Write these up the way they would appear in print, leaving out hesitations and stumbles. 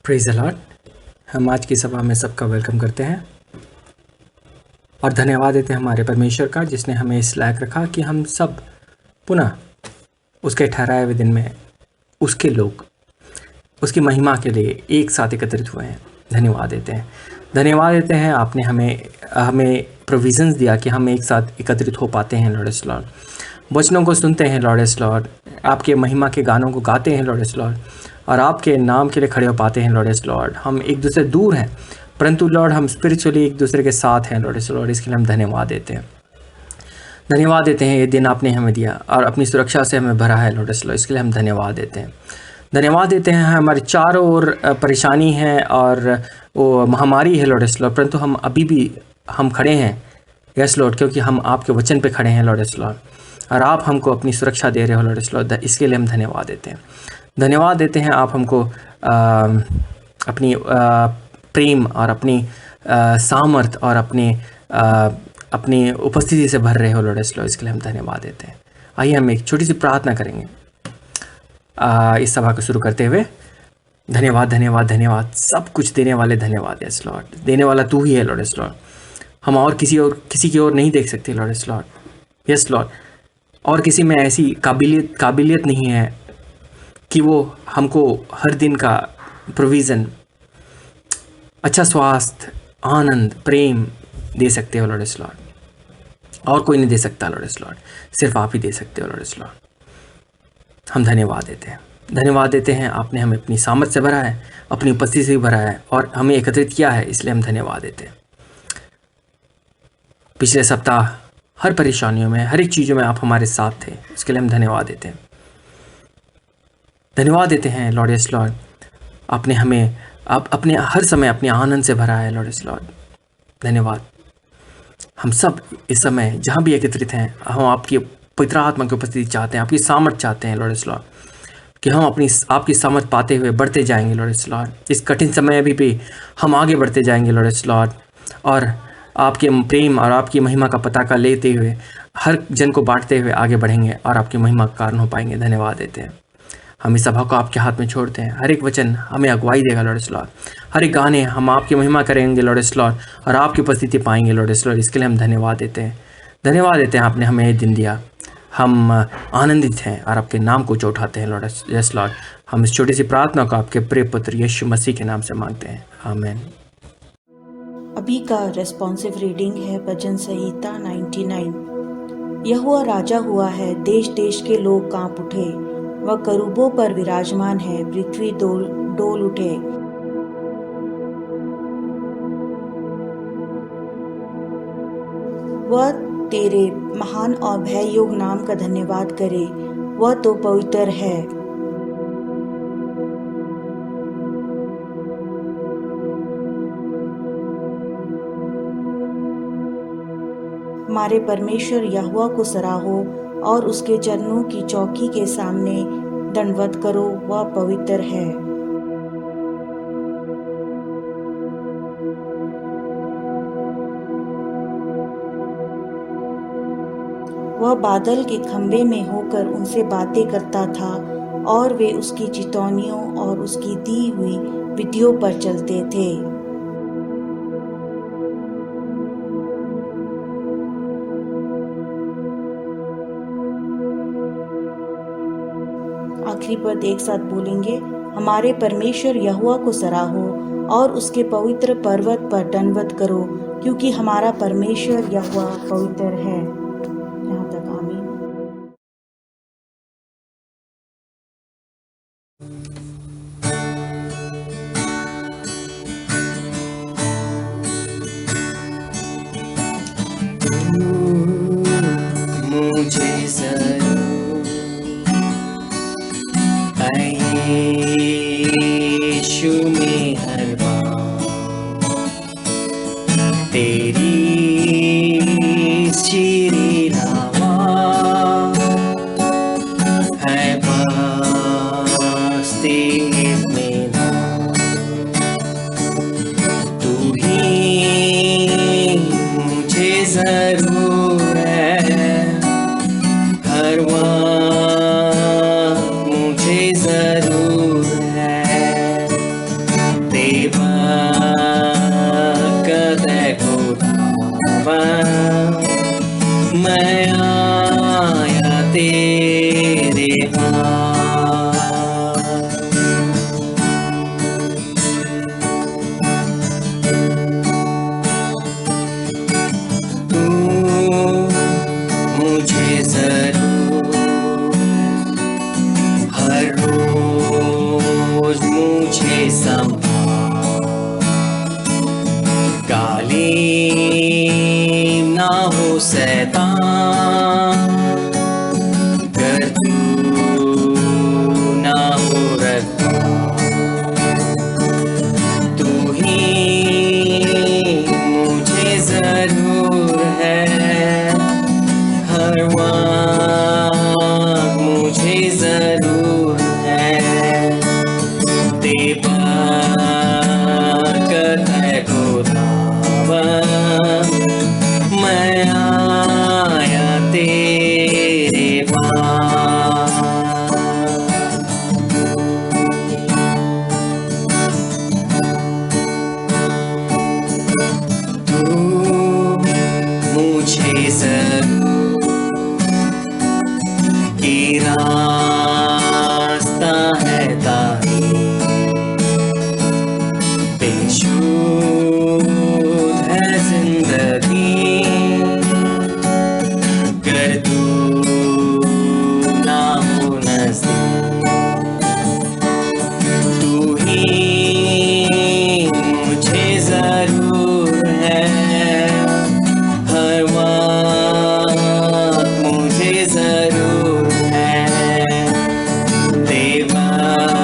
Praise the Lord. हम आज की सभा में सबका वेलकम करते हैं और धन्यवाद देते हैं हमारे परमेश्वर का, जिसने हमें इस लायक रखा कि हम सब पुनः उसके ठहराए हुए दिन में उसके लोग उसकी महिमा के लिए एक साथ एकत्रित हुए हैं। धन्यवाद देते हैं, धन्यवाद देते हैं। आपने हमें हमें प्रोविज़न्स दिया कि हम एक साथ एकत्रित हो पाते हैं लॉर्ड एस लॉर्ड। वचनों को सुनते हैं लॉर्ड एस लॉर्ड, आपके महिमा के गानों को गाते हैं लॉर्ड एस लॉर्ड, और आपके नाम के लिए खड़े हो पाते हैं लॉर्ड एस लॉर्ड। हम एक दूसरे दूर हैं, परंतु लॉर्ड हम स्पिरिचुअली एक दूसरे के साथ हैं लॉर्ड एस लॉर्ड। इसके लिए हम धन्यवाद देते हैं, धन्यवाद देते हैं। ये दिन आपने हमें दिया और अपनी सुरक्षा से हमें भरा है लॉर्ड एस लॉर्ड। इसके लिए हम धन्यवाद देते हैं, धन्यवाद देते हैं। हमारे चारों ओर परेशानी है और वो महामारी है लॉर्ड एस लॉर्ड, परंतु हम अभी भी हम खड़े हैं यस लॉर्ड, क्योंकि हम आपके वचन पे खड़े हैं लॉर्ड एस लॉर्ड, और आप हमको अपनी सुरक्षा दे रहे हो लॉर्ड एस लॉर्ड। इसके लिए हम धन्यवाद देते हैं, धन्यवाद देते हैं। आप हमको अपनी प्रेम और अपनी सामर्थ और अपनी उपस्थिति से भर रहे हो लॉर्ड एस लॉर्ड। इसके लिए हम धन्यवाद देते हैं। आइए हम एक छोटी सी प्रार्थना करेंगे इस सभा को शुरू करते हुए। धन्यवाद धन्यवाद धन्यवाद, सब कुछ देने वाले धन्यवाद यस लॉर्ड। देने वाला तू ही है लॉर्ड एस लॉर्ड। हम और किसी की ओर नहीं देख सकते Lord S Lord yes Lord. और किसी में ऐसी काबिलियत नहीं है कि वो हमको हर दिन का प्रोविज़न, अच्छा स्वास्थ्य, आनंद, प्रेम दे सकते हो लॉर्ड एस लॉर्ड। और कोई नहीं दे सकता लॉर्ड एस लॉर्ड, सिर्फ आप ही दे सकते हो लॉर्ड एस लॉर्ड। हम धन्यवाद देते हैं, धन्यवाद देते हैं। आपने हमें अपनी सामर्थ से भरा है, अपनी उपस्थिति से भरा है और हमें एकत्रित किया है, इसलिए हम धन्यवाद देते हैं। पिछले सप्ताह हर परेशानियों में, हर एक चीज़ों में आप हमारे साथ थे, इसके लिए हम धन्यवाद देते हैं, धन्यवाद देते हैं लॉर्ड एस लॉर्ड। आपने हमें आप अपने हर समय अपने आनंद से भरा है लॉर्ड एस लॉर्ड। धन्यवाद। हम सब इस समय जहाँ भी एकत्रित हैं, हम आपकी पवित्र आत्मा की उपस्थिति चाहते हैं, आपकी सामर्थ चाहते हैं लॉर्ड एस लॉर्ड, कि हम आपकी सामर्थ पाते हुए बढ़ते जाएंगे लॉर्ड एस लॉर्ड। इस कठिन समय अभी भी हम आगे बढ़ते जाएंगे लॉर्ड एस लॉर्ड, और आपके प्रेम और आपकी महिमा का पताका लेते हुए हर जन को बांटते हुए आगे बढ़ेंगे और आपकी महिमा का कारण हो पाएंगे। धन्यवाद देते हैं। हम इस सभा को आपके हाथ में छोड़ते हैं। हर एक वचन हमें अगुवाई देगा लॉर्ड एस लॉर्ड, हर एक गाने हम आपकी महिमा करेंगे लॉर्ड एस लॉर्ड, और आपकी उपस्थिति पाएंगे लॉर्ड एस लॉर्ड। इसके लिए हम धन्यवाद देते हैं, धन्यवाद देते हैं। आपने हमें ये दिन दिया, हम आनंदित हैं और आपके नाम को उठाते हैं लॉर्ड एस लॉर्ड। हम इस छोटी सी प्रार्थना को आपके प्रिय पुत्र यीशु मसीह के नाम से मांगते हैं, आमीन। अभी का रेस्पॉन्सिव रीडिंग है भजन संहिता 99। यहोवा राजा हुआ है, देश देश के लोग कांप उठे। वह करूबों पर विराजमान है, पृथ्वी डोल उठे। वह तेरे महान और भय योग नाम का धन्यवाद करे, वह तो पवित्र है। हमारे परमेश्वर यहोवा को सराहो और उसके चरणों की चौकी के सामने दंडवत करो, वह पवित्र है। वह बादल के खंभे में होकर उनसे बातें करता था और वे उसकी चितौनियों और उसकी दी हुई विधियों पर चलते थे। आखिरी पद एक साथ बोलेंगे। हमारे परमेश्वर यहोवा को सराहो और उसके पवित्र पर्वत पर दंडवत करो, क्योंकि हमारा परमेश्वर यहोवा पवित्र है। यहाँ तक आमीन। शैतान, गर तू ना हो रखा, तू ही मुझे जरूर है, हर वक्त मुझे जरूर है, बेबरकत है खुदावन, मैं आया तेरे पास। तू मुझे जरूर की रास्ता है तारी, बेशुद्ध है जिंदगी, गर तू ना हो नज़दीक, तू ही मुझे जरूर है, हर वक्त मुझे जरूर है, बेबरकत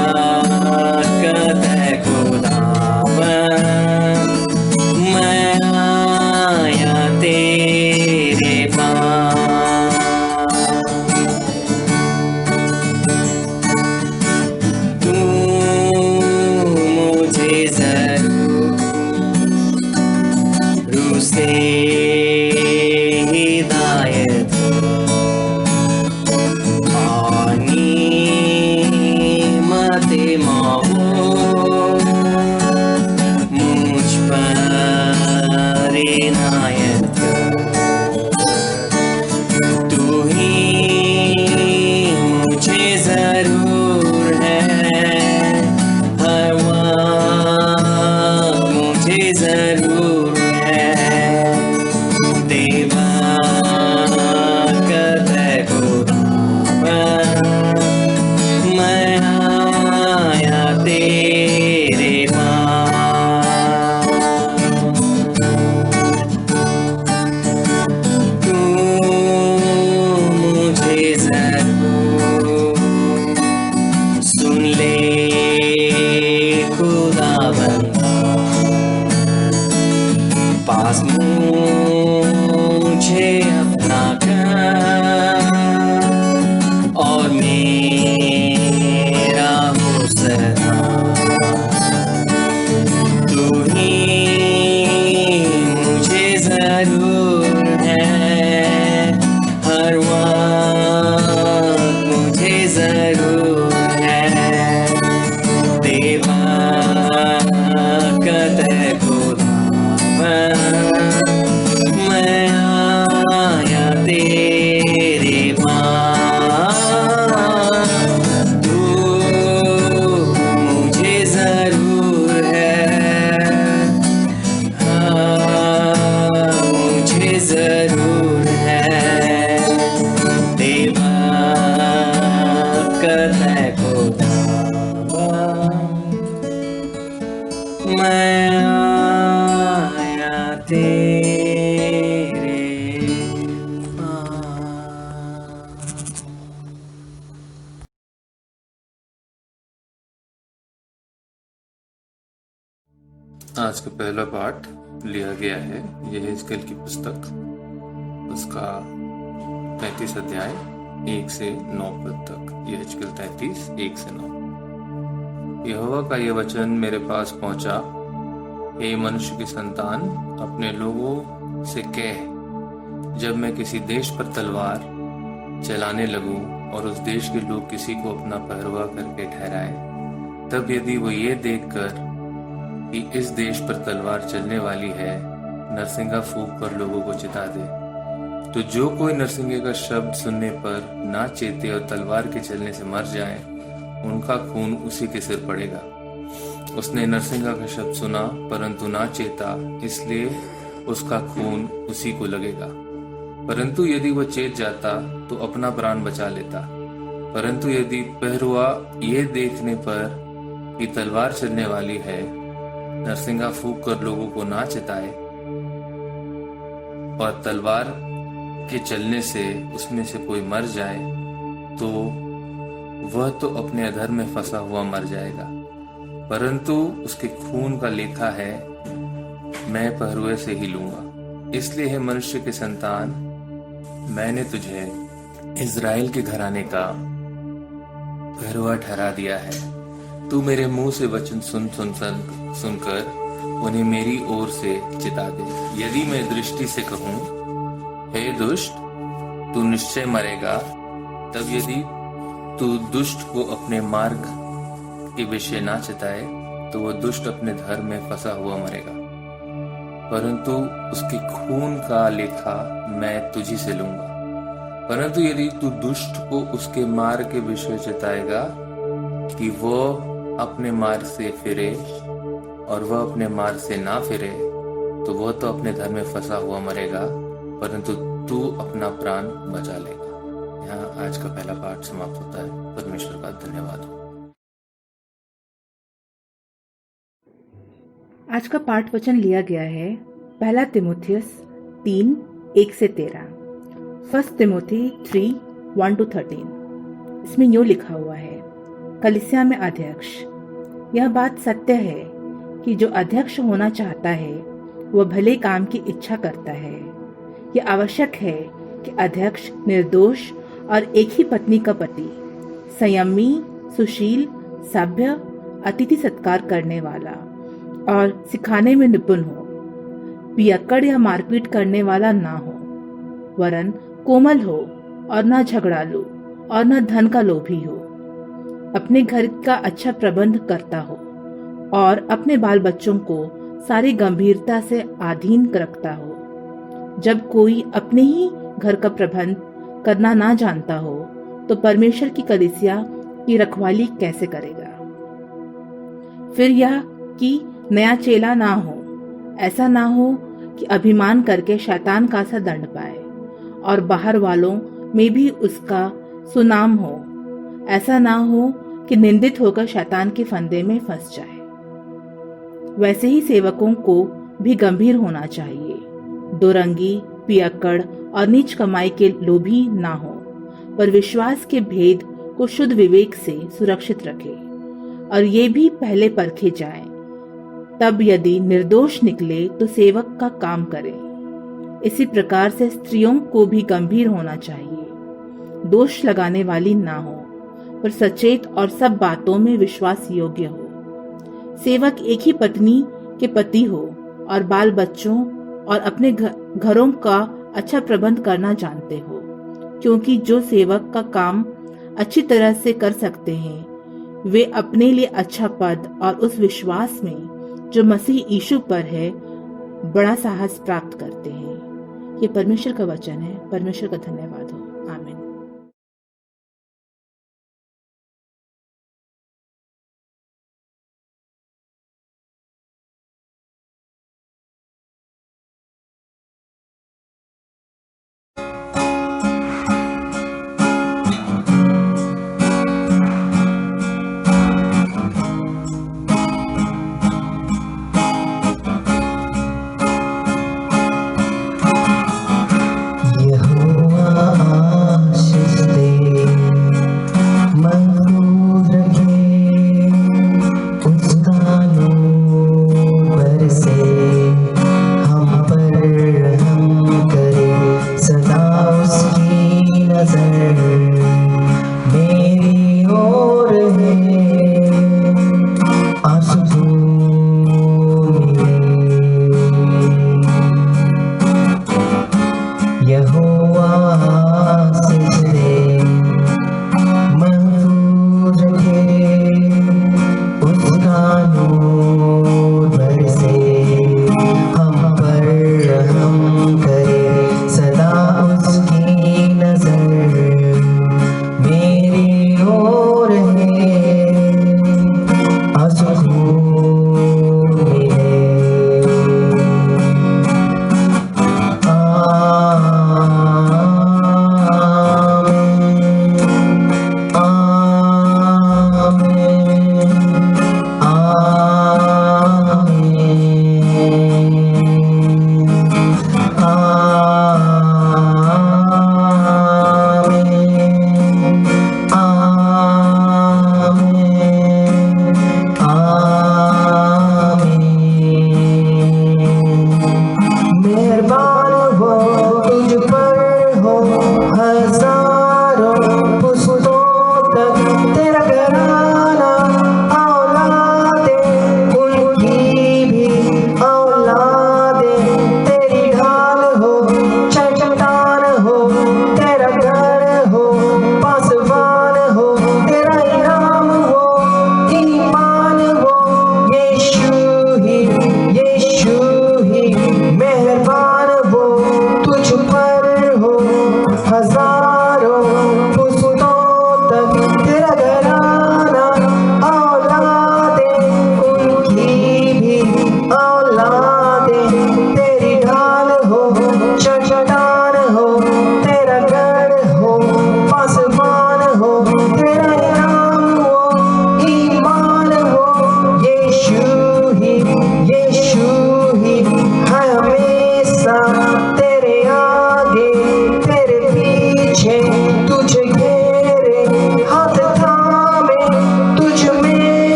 है खुदावन, मैं आया तेरे पास। तू मुझे जरूर रूह से हिदायत और नीमते माहौल मुझ पर इनायत कर, तू ही मुझे जरूर है, हर वक्त मुझे जरूर है, बेबरकत है खुदावन, मैं आया तेरे पास। तू मुझे जरूर सुन ले खुदाबंदा, पास मुझे अपना कर और मेरा हो सदा, तू ही मुझे जरूर है, हर वक्त मुझे जरूर है, बेबरकत है खुदावन, मैं आया तेरे पास। तू मुझे जरूर है, हाँ मुझे जरूर है, बेबरकत है खुदावन, मैं आया तेरे पास। आज का पहला पाठ लिया गया है यहेजकेल की पुस्तक, उसका 35 अध्याय 1 से 9 पद तक। यहेजकेल 33 1 से 9। यहोवा का यह वचन मेरे पास पहुंचा, हे मनुष्य की संतान, अपने लोगों से कह, जब मैं किसी देश पर तलवार चलाने लगूं और उस देश के लोग किसी को अपना पहरुआ करके ठहराए, तब यदि वो ये देखकर कि इस देश पर तलवार चलने वाली है, नरसिंगा फूंक कर लोगों को चिता दे, तो जो कोई नरसिंगे का शब्द सुनने पर ना चेते और तलवार के चलने से मर जाए, उनका खून उसी के सिर पड़ेगा। उसने नरसिंगा का शब्द सुना परंतु ना चेता, इसलिए उसका खून उसी को लगेगा। परंतु यदि वह चेत जाता तो अपना प्राण बचा लेता। परंतु यदि पहरुआ ये देखने पर कि तलवार चलने वाली है, नरसिंगा फूंक कर लोगों को ना चिताए और तलवार के चलने से उसमें से कोई मर जाए तो वह तो अपने अधर्म में फंसा हुआ मर जाएगा, परंतु उसके खून का लेखा है मैं पहरुए से ही लूंगा। इसलिए है मनुष्य के संतान, मैंने तुझे इज़राइल के घराने का पहरुआ ठहरा दिया है। तू मेरे मुंह से वचन सुनकर उन्हें मेरी ओर से चिता दे। यदि मैं दृष्टि से कहूं, हे दुष्ट, तू निश्चय मरेगा, तब यदि तू दुष्ट को अपने मार्ग के विषय ना चिताए तो वह दुष्ट अपने धर्म में फंसा हुआ मरेगा, परंतु उसके खून का लेखा मैं तुझी से लूंगा। परंतु यदि तू दुष्ट को उसके मार्ग के विषय चिताएगा कि वह अपने मार्ग से फिरे और वह अपने मार्ग से ना फिरे, तो वह तो अपने धर्म में फंसा हुआ मरेगा, परंतु तू अपना प्राण बचा लेगा। यहाँ आज का पहला पाठ समाप्त होता है। परमेश्वर का धन्यवाद हो। आज का पाठ वचन लिया गया है 1 तिमोथियस 3:1-13, 1 तिमोथी 3:1-13। इसमें यूं लिखा हुआ है, कलीसिया में अध्यक्ष। यह बात सत्य है कि जो अध्यक्ष होना चाहता है वह भले काम की इच्छा करता है। यह आवश्यक है कि अध्यक्ष निर्दोष और एक ही पत्नी का पति, संयमी, सुशील, सभ्य, अतिथि सत्कार करने वाला और सिखाने में निपुण हो, पियक्कड़ या मारपीट करने वाला ना हो, वरन कोमल हो और न झगड़ालू और न धन का लोभी हो, अपने घर का अच्छा प्रबंध करता हो और अपने बाल बच्चों को सारी गंभीरता से अधीन रखता हो। जब कोई अपने ही घर का प्रबंध करना ना जानता हो तो परमेश्वर की कलीसिया की रखवाली कैसे करेगा? फिर यह कि नया चेला ना हो, ऐसा ना हो कि अभिमान करके शैतान का सा दंड पाए और बाहर वालों में भी उसका सुनाम हो। ऐसा ना हो कि निंदित होकर शैतान के फंदे में फंस जाए। वैसे ही सेवकों को भी गंभीर होना चाहिए, दोरंगी, पियक्कड़ और नीच कमाई के लोभी ना हो, पर विश्वास के भेद को शुद्ध विवेक से सुरक्षित रखे और ये भी पहले परखे जाएं। तब यदि निर्दोष निकले तो सेवक का काम करें। इसी प्रकार से स्त्रियों को भी गंभीर होना चाहिए, दोष लगाने वाली ना हो, पर सचेत और सब बातों में विश्वास योग्य हो। सेवक एक ही पत्नी के पति हो और बाल बच्चों और अपने घरों का अच्छा प्रबंध करना जानते हो, क्योंकि जो सेवक का काम अच्छी तरह से कर सकते हैं वे अपने लिए अच्छा पद और उस विश्वास में जो मसीह यीशु पर है बड़ा साहस प्राप्त करते हैं। ये परमेश्वर का वचन है। परमेश्वर का धन्यवाद हो। आमीन। यहोवा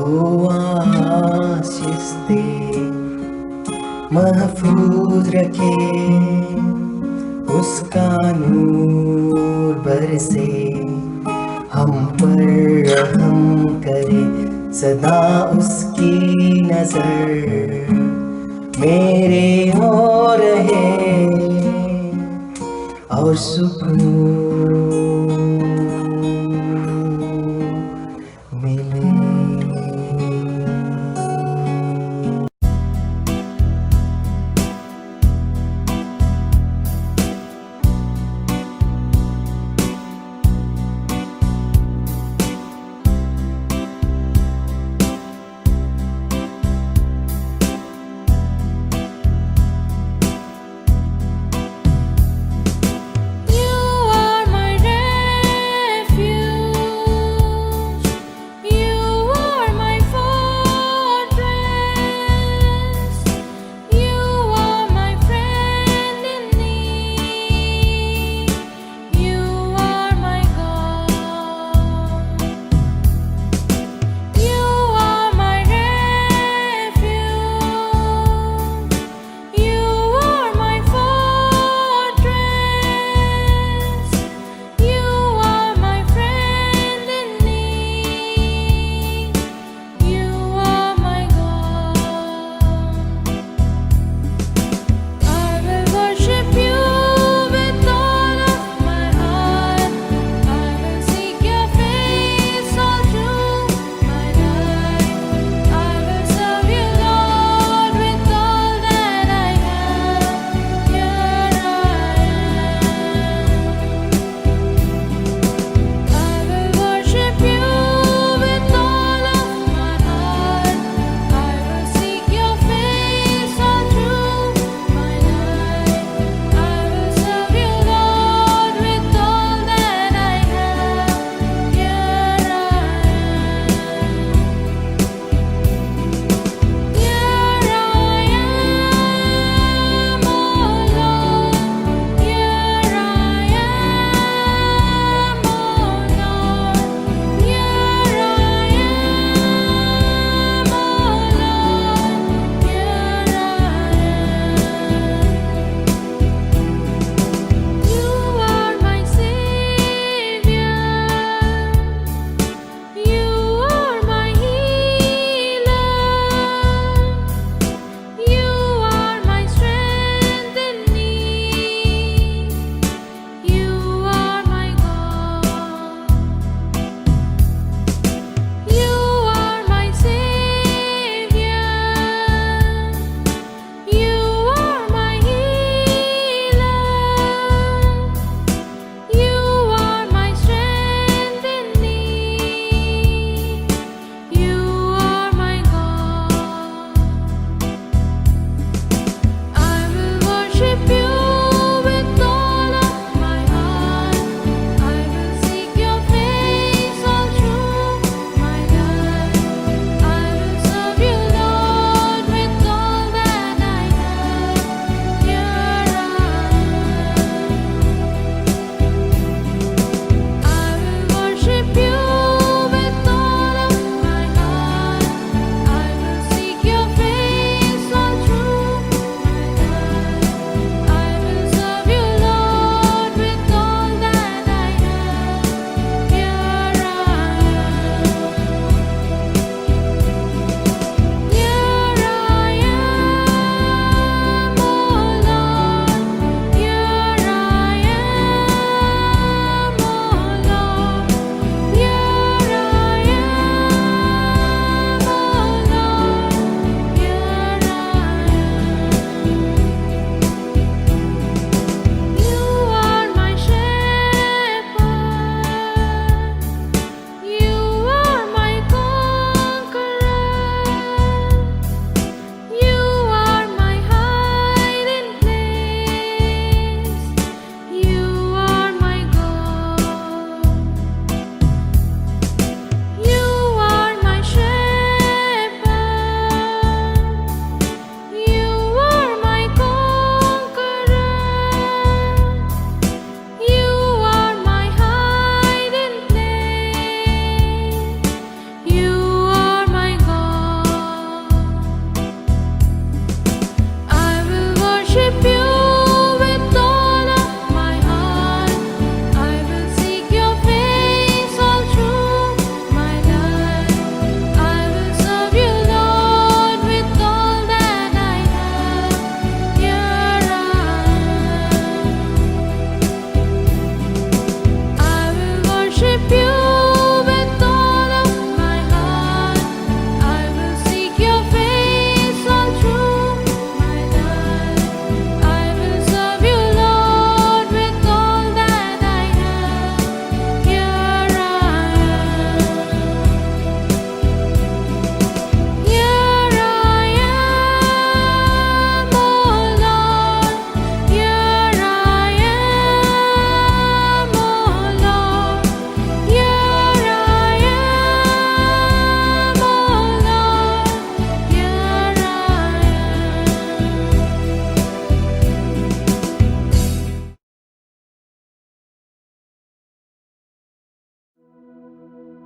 यहोवा आशीष दे, महफूज रखे, उसका नूर बरसे, हम पर रहम करे, सदा उसकी नजर मेरे हो रहे और सुकून मिले। You are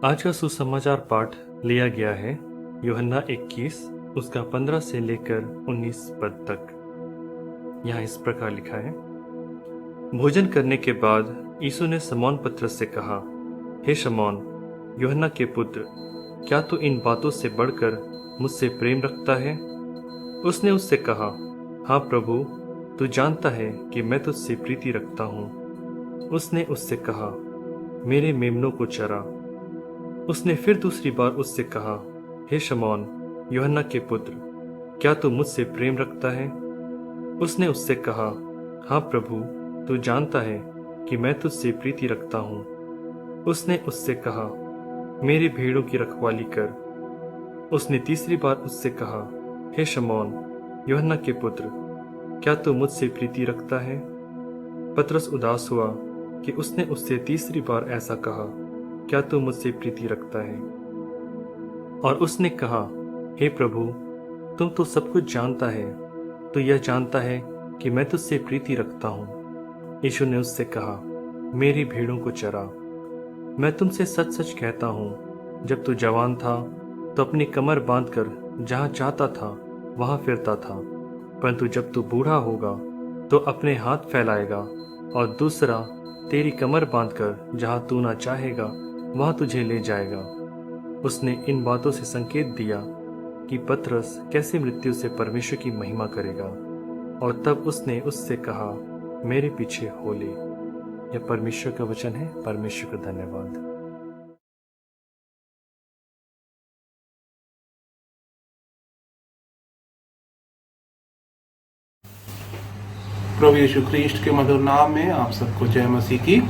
आज का सुसमाचार पाठ लिया गया है यूहन्ना 21 उसका 15 से लेकर 19 पद तक। यहाँ इस प्रकार लिखा है, भोजन करने के बाद यीशु ने शमौन पतरस से कहा, हे शमौन, यूहन्ना के पुत्र, क्या तू इन बातों से बढ़कर मुझसे प्रेम रखता है? उसने उससे कहा, हाँ प्रभु, तू जानता है कि मैं तुझसे प्रीति रखता हूँ। उसने उससे कहा, मेरे मेमनों को चरा। उसने फिर दूसरी बार उससे कहा, हे शमौन, यूहन्ना के पुत्र, क्या तू मुझसे प्रेम रखता है? उसने उससे कहा, हाँ प्रभु, तू जानता है कि मैं तुझसे प्रीति रखता हूँ। उसने उससे कहा, मेरी भेड़ों की रखवाली कर। उसने तीसरी बार उससे कहा, हे शमौन, यूहन्ना के पुत्र, क्या तू मुझसे प्रीति रखता है? पतरस उदास हुआ कि उसने उससे तीसरी बार ऐसा कहा, क्या तू मुझसे प्रीति रखता है? और उसने कहा, हे प्रभु, तुम तो सब कुछ जानता है, तो यह जानता है कि मैं तुझसे प्रीति रखता हूँ। यीशु ने उससे कहा, मेरी भेड़ों को चरा। मैं तुमसे सच सच कहता हूँ, जब तू जवान था तो अपनी कमर बांधकर जहाँ चाहता था वहाँ फिरता था, परंतु जब तू बूढ़ा होगा तो अपने हाथ फैलाएगा और दूसरा तेरी कमर बांधकर जहाँ तू ना चाहेगा वहाँ तुझे ले जाएगा। उसने इन बातों से संकेत दिया कि पतरस कैसे मृत्यु से परमेश्वर की महिमा करेगा, और तब उसने उससे कहा, मेरे पीछे हो ले। यह परमेश्वर का वचन है। परमेश्वर का धन्यवाद। प्रभु यीशु ख्रीष्ट के मधुर नाम में आप सबको जय मसीह की।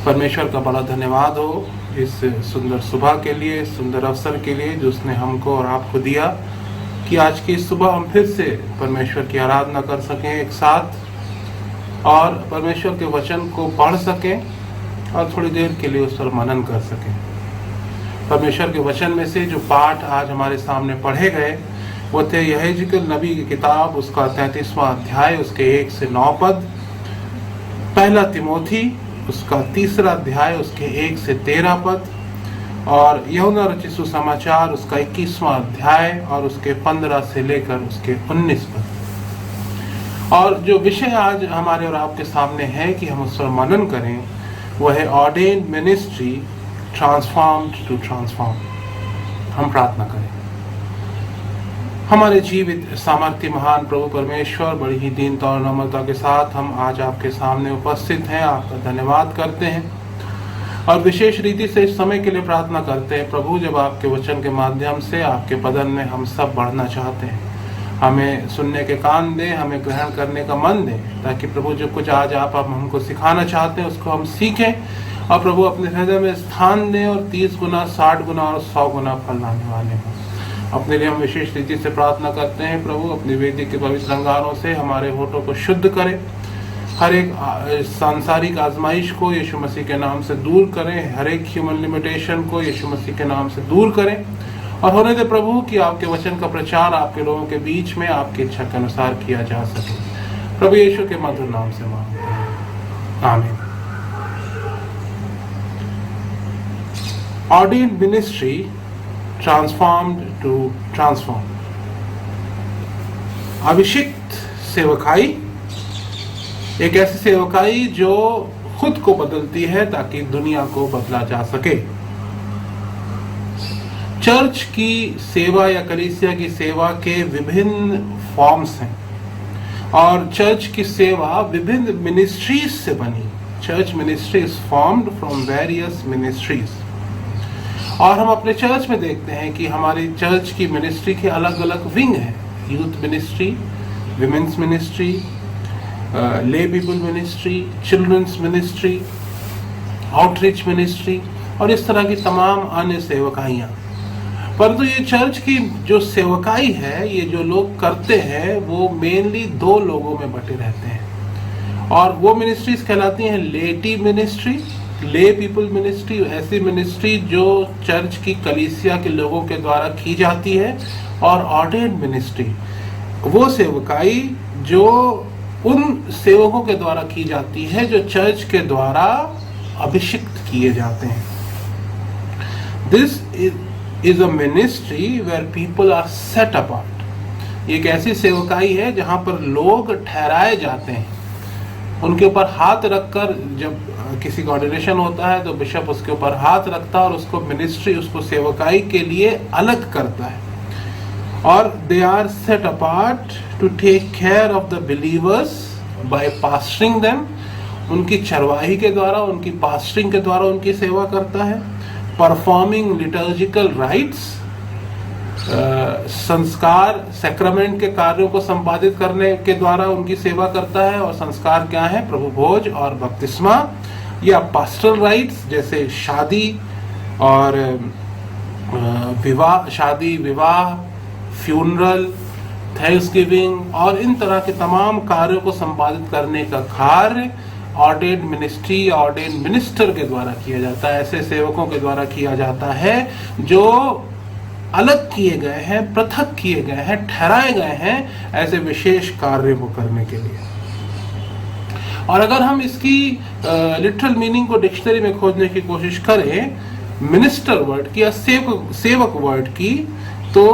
परमेश्वर का बड़ा धन्यवाद हो इस सुंदर सुबह के लिए, सुंदर अवसर के लिए जो उसने हमको और आपको दिया कि आज की सुबह हम फिर से परमेश्वर की आराधना कर सकें एक साथ, और परमेश्वर के वचन को पढ़ सकें और थोड़ी देर के लिए उस पर मनन कर सकें। परमेश्वर के वचन में से जो पाठ आज हमारे सामने पढ़े गए वो थे यहेजकेल नबी की किताब, उसका 33वां अध्याय, उसके 1 से 9 पद। पहला तिमोथी उसका 3रा अध्याय, उसके 1 से 13 पद, और यूहन्ना रचित सुसमाचार उसका 21वां अध्याय और उसके 15 से लेकर उसके 19 पद। और जो विषय आज हमारे और आपके सामने है कि हम उस पर मनन करें वह है ordained ministry transformed to transform. हम प्रार्थना करें। हमारे जीवित सामर्थ्य महान प्रभु परमेश्वर, बड़ी ही दीनता और नम्रता के साथ हम आज आपके सामने उपस्थित हैं। आपका धन्यवाद करते हैं और विशेष रीति से इस समय के लिए प्रार्थना करते हैं प्रभु, जब आपके वचन के माध्यम से आपके बदन में हम सब बढ़ना चाहते हैं। हमें सुनने के कान दें, हमें ग्रहण करने का मन दें, ताकि प्रभु जो कुछ आज आप हमको सिखाना चाहते हैं उसको हम सीखें और प्रभु अपने हृदय में स्थान दें और 30 गुना, 60 गुना और 100 गुना फल लाने वाले हों। अपने लिए हम विशेष रीति से प्रार्थना करते हैं प्रभु, अपनी वेदी के पवित्र अंगारों से हमारे होठों को शुद्ध करें, हर एक सांसारिक आजमाइश को यीशु मसीह के नाम से दूर करें, हर एक ह्यूमन लिमिटेशन को यीशु मसीह के नाम से दूर करें, और होने दे प्रभु कि आपके वचन का प्रचार आपके लोगों के बीच में आपकी इच्छा के अनुसार किया जा सके। प्रभु यीशु के मधुर नाम से मांगते हैं, आमीन। Ordained ministry transformed to transform. अभिषिक्त सेवकाई एक ऐसी सेवकाई जो खुद को बदलती है ताकि दुनिया को बदला जा सके। चर्च की सेवा या कलीसिया की सेवा के विभिन्न फॉर्म्स हैं और चर्च की सेवा विभिन्न मिनिस्ट्रीज से बनी। Church ministry is formed from various ministries. और हम अपने चर्च में देखते हैं कि हमारी चर्च की मिनिस्ट्री के अलग अलग विंग हैं। Youth ministry, women's ministry, lay people ministry, children's ministry, outreach ministry और इस तरह की तमाम अन्य सेवकाइयाँ। परंतु ये चर्च की जो सेवकाई है, ये जो लोग करते हैं, वो मेनली 2 लोगों में बटे रहते हैं और वो मिनिस्ट्रीज कहलाती हैं लेटी मिनिस्ट्री, ले पीपल मिनिस्ट्री, ऐसी मिनिस्ट्री जो चर्च की कलीसिया के लोगों के द्वारा की जाती है, और ऑर्डेन्ड मिनिस्ट्री वो सेवकाई जो उन सेवकों के द्वारा की जाती है जो चर्च के द्वारा अभिषिक्त किए जाते हैं। This is a ministry where people are set apart. एक ऐसी सेवकाई है जहां पर लोग ठहराए जाते हैं। उनके ऊपर हाथ रखकर, जब किसी का ऑर्डिनेशन होता है तो बिशप उसके ऊपर हाथ रखता है और उसको मिनिस्ट्री, उसको सेवकाई के लिए अलग करता है। और they are set apart to take care of the believers by pastoring them. उनकी चरवाही के द्वारा, उनकी पास्टरिंग के द्वारा उनकी सेवा करता है। परफॉर्मिंग लिटर्जिकल राइट्स, संस्कार, सैक्रामेंट के कार्यों को संपादित करने के द्वारा उनकी सेवा करता है। और संस्कार क्या है? प्रभु भोज और बपतिस्मा। या पास्टरल राइट्स जैसे शादी और विवाह, शादी, विवाह, फ्यूनरल, थैंक्सगिविंग और इन तरह के तमाम कार्यों को संपादित करने का कार्य ऑर्डेन्ड मिनिस्ट्री, ऑर्डेन्ड मिनिस्टर के द्वारा किया जाता है। ऐसे सेवकों के द्वारा किया जाता है जो अलग किए गए हैं, पृथक किए गए हैं, ठहराए गए हैं ऐसे विशेष कार्य को करने के लिए। और अगर हम इसकी लिटरल मीनिंग को डिक्शनरी में खोजने की कोशिश करें मिनिस्टर वर्ड की या सेवक वर्ड की, तो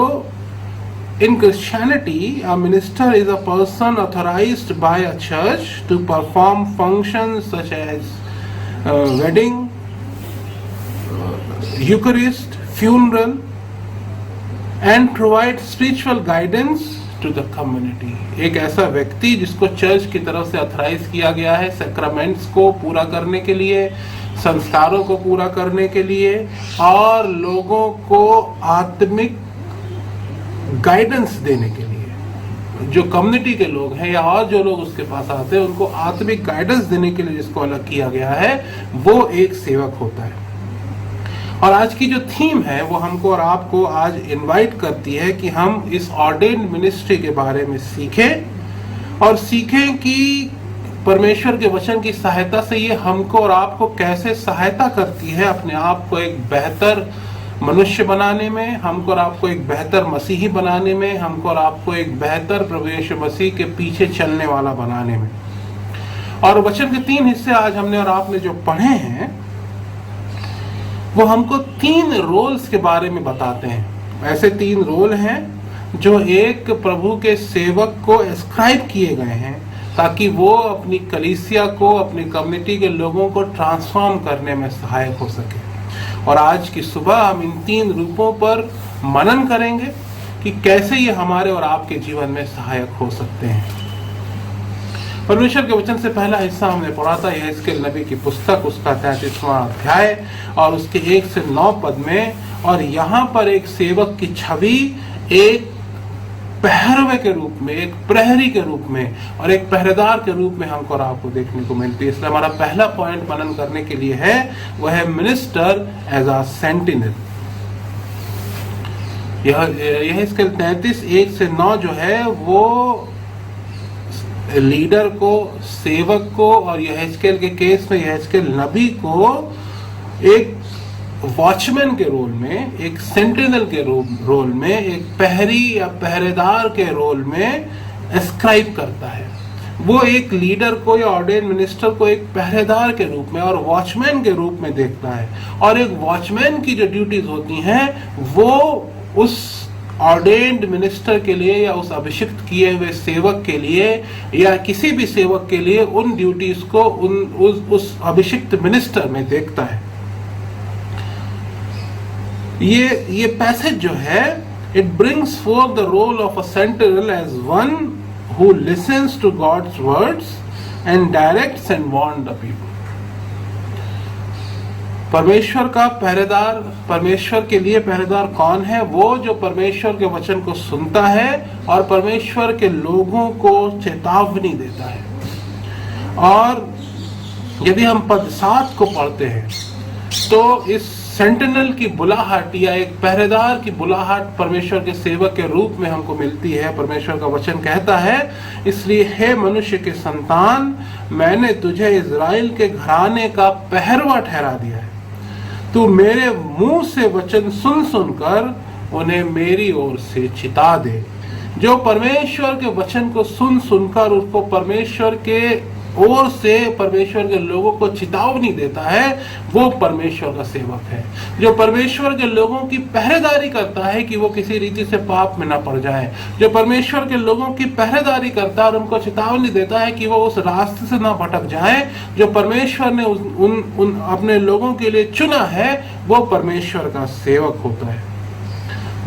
in Christianity, a minister is a person authorized by a church to perform functions such as wedding, Eucharist, funeral, and provide spiritual guidance to the community. एक ऐसा व्यक्ति जिसको चर्च की तरफ से अथराइज किया गया है सैक्रामेंट्स को पूरा करने के लिए, संस्कारों को पूरा करने के लिए और लोगों को आत्मिक गाइडेंस देने के लिए। जो कम्युनिटी के लोग हैं या और जो लोग उसके पास आते हैं उनको आत्मिक गाइडेंस देने के लिए जिसको अलग किया गया है वो एक सेवक होता है। और आज की जो थीम है वो हमको और आपको आज इनवाइट करती है कि हम इस ऑर्डेन्ड मिनिस्ट्री के बारे में सीखें और सीखें कि परमेश्वर के वचन की सहायता से ये हमको और आपको कैसे सहायता करती है अपने आप को एक बेहतर मनुष्य बनाने में, हमको और आपको एक बेहतर मसीही बनाने में, हमको और आपको एक बेहतर प्रभु यीशु मसीह के पीछे चलने वाला बनाने में। और वचन के 3 हिस्से आज हमने और आपने जो पढ़े हैं वो हमको 3 रोल्स के बारे में बताते हैं। ऐसे 3 रोल हैं जो एक प्रभु के सेवक को एस्क्राइब किए गए हैं ताकि वो अपनी कलीसिया को, अपनी कम्युनिटी के लोगों को ट्रांसफॉर्म करने में सहायक हो सके। और आज की सुबह हम इन 3 रूपों पर मनन करेंगे कि कैसे ये हमारे और आपके जीवन में सहायक हो सकते हैं। परमेश्वर के वचन से पहला हिस्सा हमने पढ़ा था यहेजकेल नबी की पुस्तक, उसका 33वां अध्याय और उसके 1 से 9 पद में। और यहाँ पर एक सेवक की छवि एक पहरवे के रूप में, एक प्रहरी के रूप में और एक पहरेदार के रूप में हमको और आपको देखने को मिलती है। इसलिए हमारा पहला पॉइंट मनन करने के लिए है वह है मिनिस्टर एज अ सेंटिनल। यह इसके 33 1 से 9 जो है वो लीडर को, सेवक को और यहेजकेल के केस में यहेजकेल नबी को एक वॉचमैन के रोल में, एक सेंटिनल के रोल में, एक पहरी या पहरेदार के रोल में एस्क्राइब करता है। वो एक लीडर को या ऑर्डेन मिनिस्टर को एक पहरेदार के रूप में और वॉचमैन के रूप में देखता है। और एक वॉचमैन की जो ड्यूटीज होती हैं वो उस ऑर्डेन्ड मिनिस्टर के लिए या उस अभिषिक्त किए हुए सेवक के लिए या किसी भी सेवक के लिए उन ड्यूटीज को उस अभिषिक्त मिनिस्टर में देखता है। ये पैसेज जो है it brings for the role of a sentinel as one who listens to God's words and directs and warn the people. परमेश्वर का पहरेदार, परमेश्वर के लिए पहरेदार कौन है? वो जो परमेश्वर के वचन को सुनता है और परमेश्वर के लोगों को चेतावनी देता है। और यदि हम पद 7 को पढ़ते हैं तो इस सेंटिनल की बुलाहट या एक पहरेदार की बुलाहट परमेश्वर के सेवक के रूप में हमको मिलती है। परमेश्वर का वचन कहता है, इसलिए हे मनुष्य के संतान, मैंने तुझे इज़राइल के घराने का पहरवा ठहरा दिया है। तू मेरे मुंह से वचन सुन सुनकर उन्हें मेरी ओर से चिता दे। जो परमेश्वर के वचन को सुन सुनकर उसको परमेश्वर के ओर से परमेश्वर के लोगों को चेतावनी देता है, वो परमेश्वर का सेवक है। जो परमेश्वर के लोगों की पहरेदारी करता है कि वो किसी रीति से पाप में ना पड़ जाए, जो परमेश्वर के लोगों की पहरेदारी करता है और उनको चेतावनी देता है कि वो उस रास्ते से ना भटक जाए जो परमेश्वर ने उन अपने लोगों के लिए चुना है, वो परमेश्वर का सेवक होता है।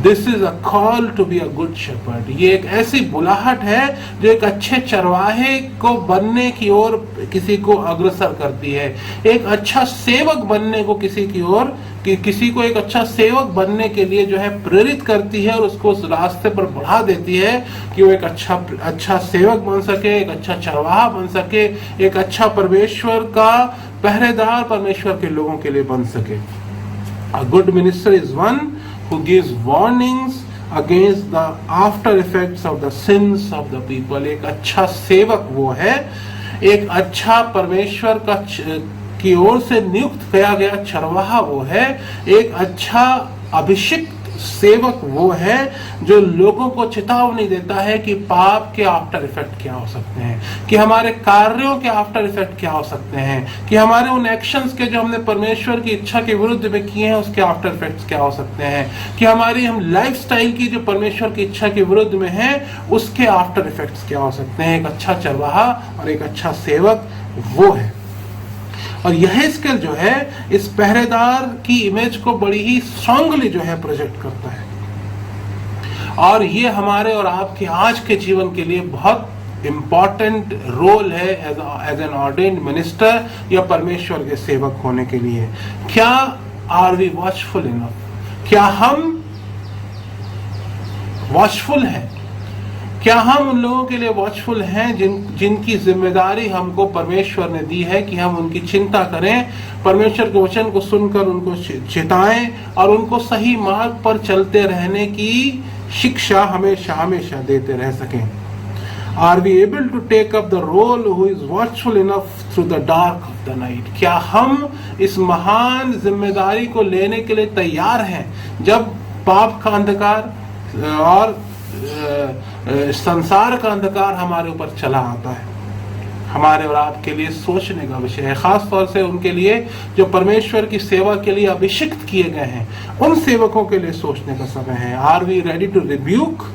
This is a call to be a good shepherd. ये एक ऐसी बुलाहट है जो एक अच्छे चरवाहे को बनने की ओर किसी को अग्रसर करती है, एक अच्छा सेवक बनने को किसी को एक अच्छा सेवक बनने के लिए जो है प्रेरित करती है और उसको उस रास्ते पर बढ़ा देती है कि वो एक अच्छा सेवक बन सके, एक अच्छा चरवाहा बन सके, एक अच्छा परमेश्वर का पहरेदार परमेश्वर के लोगों के लिए बन सके। अ good minister is one who gives warnings against the after effects of the sins of the people। एक अच्छा सेवक वो है, एक अच्छा परमेश्वर की ओर से नियुक्त किया गया चरवाहा वो है, एक अच्छा अभिषिक्त सेवक वो है जो लोगों को चेतावनी देता है कि पाप के आफ्टर इफेक्ट क्या हो सकते हैं, कि हमारे कार्यों के आफ्टर इफेक्ट क्या हो सकते हैं, कि हमारे उन एक्शंस के जो हमने परमेश्वर की इच्छा के विरुद्ध में किए हैं उसके आफ्टर इफेक्ट्स क्या हो सकते हैं, कि हम लाइफस्टाइल की जो परमेश्वर की इच्छा के विरुद्ध में है उसके आफ्टर इफेक्ट्स क्या हो सकते हैं। एक अच्छा चरवाहा और एक अच्छा सेवक वो है। और यह स्केल जो है इस पहरेदार की इमेज को बड़ी ही स्ट्रांगली जो है प्रोजेक्ट करता है, और ये हमारे और आपके आज के जीवन के लिए बहुत इंपॉर्टेंट रोल है एज एन ऑर्डेन्ड मिनिस्टर या परमेश्वर के सेवक होने के लिए। क्या आर वी वॉचफुल इनफ? क्या हम वॉचफुल हैं? क्या हम उन लोगों के लिए वॉचफुल हैं जिनकी जिम्मेदारी हमको परमेश्वर ने दी है कि हम उनकी चिंता करें, परमेश्वर के वचन को सुनकर उनको चेताएं और उनको सही मार्ग पर चलते रहने की शिक्षा हमेशा हमेशा देते रह सकें। Are we able to take up the role who is watchful enough through the dark of the night? क्या हम इस महान जिम्मेदारी को लेने के लिए तैयार हैं जब पाप का अंधकार और संसार का अंधकार हमारे ऊपर चला आता है? हमारे और आपके लिए सोचने का विषय है, खास तौर से उनके लिए जो परमेश्वर की सेवा के लिए अभिषिक्त किए गए हैं, उन सेवकों के लिए सोचने का समय है। Are we ready to rebuke,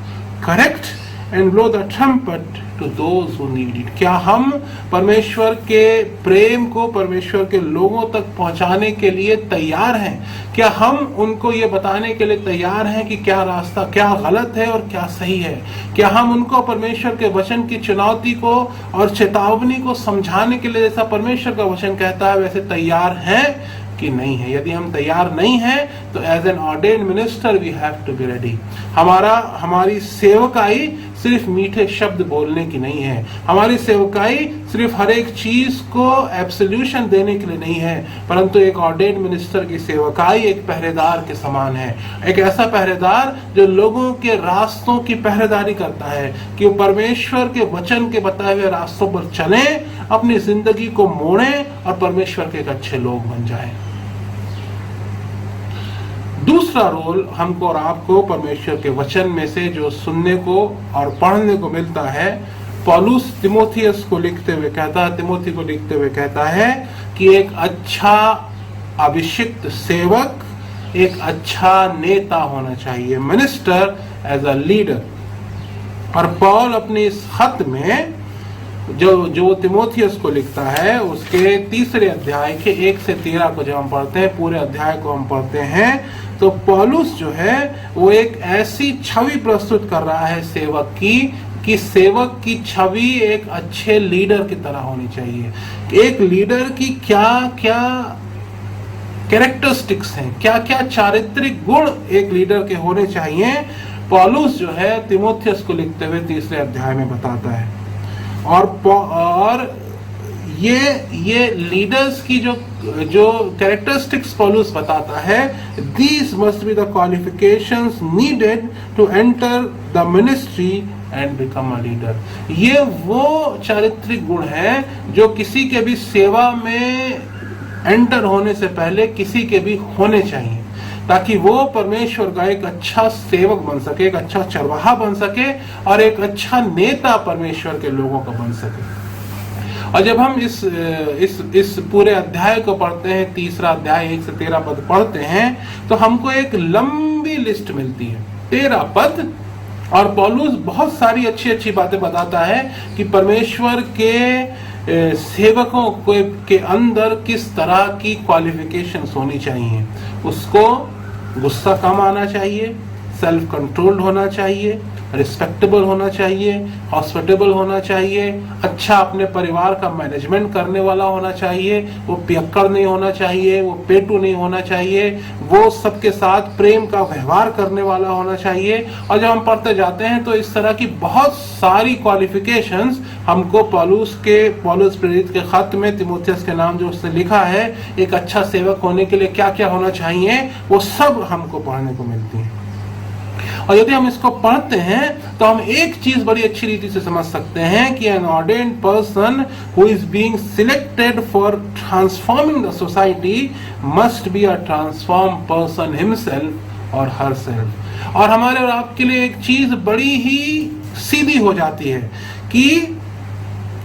correct and blow the trumpet to those who need it? क्या हम परमेश्वर के प्रेम को परमेश्वर के लोगों तक पहुंचाने के लिए तैयार हैं? क्या हम उनको ये बताने के लिए तैयार हैं कि क्या रास्ता क्या गलत है और क्या सही है? क्या हम उनको परमेश्वर के वचन की चुनौती को और चेतावनी को समझाने के लिए जैसा परमेश्वर का वचन कहता है वैसे तैयार हैं कि नहीं है? यदि हम तैयार नहीं हैं तो as an ordained minister we have to be ready. हमारी सेवकाई सिर्फ मीठे शब्द बोलने की नहीं है, हमारी सेवकाई सिर्फ हर एक चीज को एब्सोल्यूशन देने के लिए नहीं है, परंतु एक ऑर्डेन्ड मिनिस्टर की सेवकाई एक पहरेदार के समान है। एक ऐसा पहरेदार जो लोगों के रास्तों की पहरेदारी करता है कि वो परमेश्वर के वचन के बताए हुए रास्तों पर चलें, अपनी जिंदगी को मोड़ें और परमेश्वर के एक अच्छे लोग बन जाएं। दूसरा रोल हमको और आपको परमेश्वर के वचन में से जो सुनने को और पढ़ने को मिलता है, पौलुस तिमोथी को लिखते हुए कहता है कि एक अच्छा अभिषिक्त सेवक एक अच्छा नेता होना चाहिए, मिनिस्टर एज अ लीडर। और पौल अपने इस खत में जो तिमोथियस को लिखता है उसके 3 अध्याय के 1 से 13 को जब हम पढ़ते हैं, पूरे अध्याय को हम पढ़ते हैं, तो पौलुस जो है वो एक ऐसी छवि प्रस्तुत कर रहा है सेवक की कि सेवक की छवि एक अच्छे लीडर की तरह होनी चाहिए। एक लीडर की क्या क्या कैरेक्टरिस्टिक्स हैं, क्या क्या चारित्रिक गुण एक लीडर के होने चाहिए, पौलुस जो है तिमोथियस को लिखते हुए 3 अध्याय में बताता है। और ये लीडर्स की जो कैरेक्टरिस्टिक्स पौलुस बताता है, these must be the qualifications needed to enter the ministry and become a leader. ये वो चारित्रिक गुण हैं जो किसी के भी सेवा में एंटर होने से पहले किसी के भी होने चाहिए, ताकि वो परमेश्वर का एक अच्छा सेवक बन सके, एक अच्छा चरवाहा बन सके और एक अच्छा नेता परमेश्वर के लोगों का बन सके। और जब हम इस पूरे अध्याय को पढ़ते हैं, तीसरा अध्याय 1 से 13 पद पढ़ते हैं, तो हमको एक लंबी लिस्ट मिलती है, 13 पद। और पौलुस बहुत सारी अच्छी अच्छी बातें बताता है कि परमेश्वर के सेवकों के अंदर किस तरह की क्वालिफिकेशंस होनी चाहिए। उसको गुस्सा कम आना चाहिए, सेल्फ कंट्रोल्ड होना चाहिए, रिस्पेक्टेबल होना चाहिए, हॉस्पिटेबल होना चाहिए, अच्छा अपने परिवार का मैनेजमेंट करने वाला होना चाहिए, वो पियक्कड़ नहीं होना चाहिए, वो पेटू नहीं होना चाहिए, वो सबके साथ प्रेम का व्यवहार करने वाला होना चाहिए। और जब हम पढ़ते जाते हैं तो इस तरह की बहुत सारी क्वालिफिकेशंस हमको पौलुस प्रेरित के खत में तीमुथियुस के नाम जो उसने लिखा है, एक अच्छा सेवक होने के लिए क्या क्या होना चाहिए, वो सब हमको पढ़ने को मिलती है। और यदि हम इसको पढ़ते हैं तो हम एक चीज बड़ी अच्छी रीति से समझ सकते हैं कि an ordained person who is being selected for transforming the society must be a transform person himself और हरसेल्फ। और हमारे और आपके लिए एक चीज बड़ी ही सीधी हो जाती है कि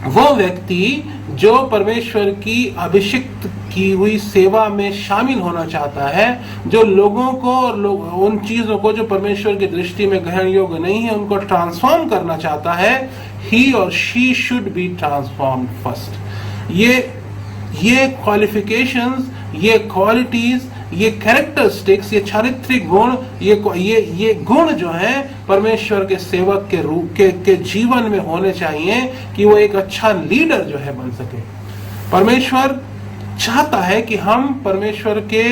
वो व्यक्ति जो परमेश्वर की अभिषिक्त की हुई सेवा में शामिल होना चाहता है, जो लोगों को और उन चीजों को जो परमेश्वर की दृष्टि में ग्रहण योग्य नहीं है उनको ट्रांसफॉर्म करना चाहता है, ही और she should be transformed first. ये क्वालिफिकेशंस, ये क्वालिटीज, ये कैरेक्टरिस्टिक्स, ये चारित्रिक गुण, ये गुण जो है परमेश्वर के सेवक के रूप के जीवन में होने चाहिए कि वो एक अच्छा लीडर जो है बन सके। परमेश्वर चाहता है कि हम परमेश्वर के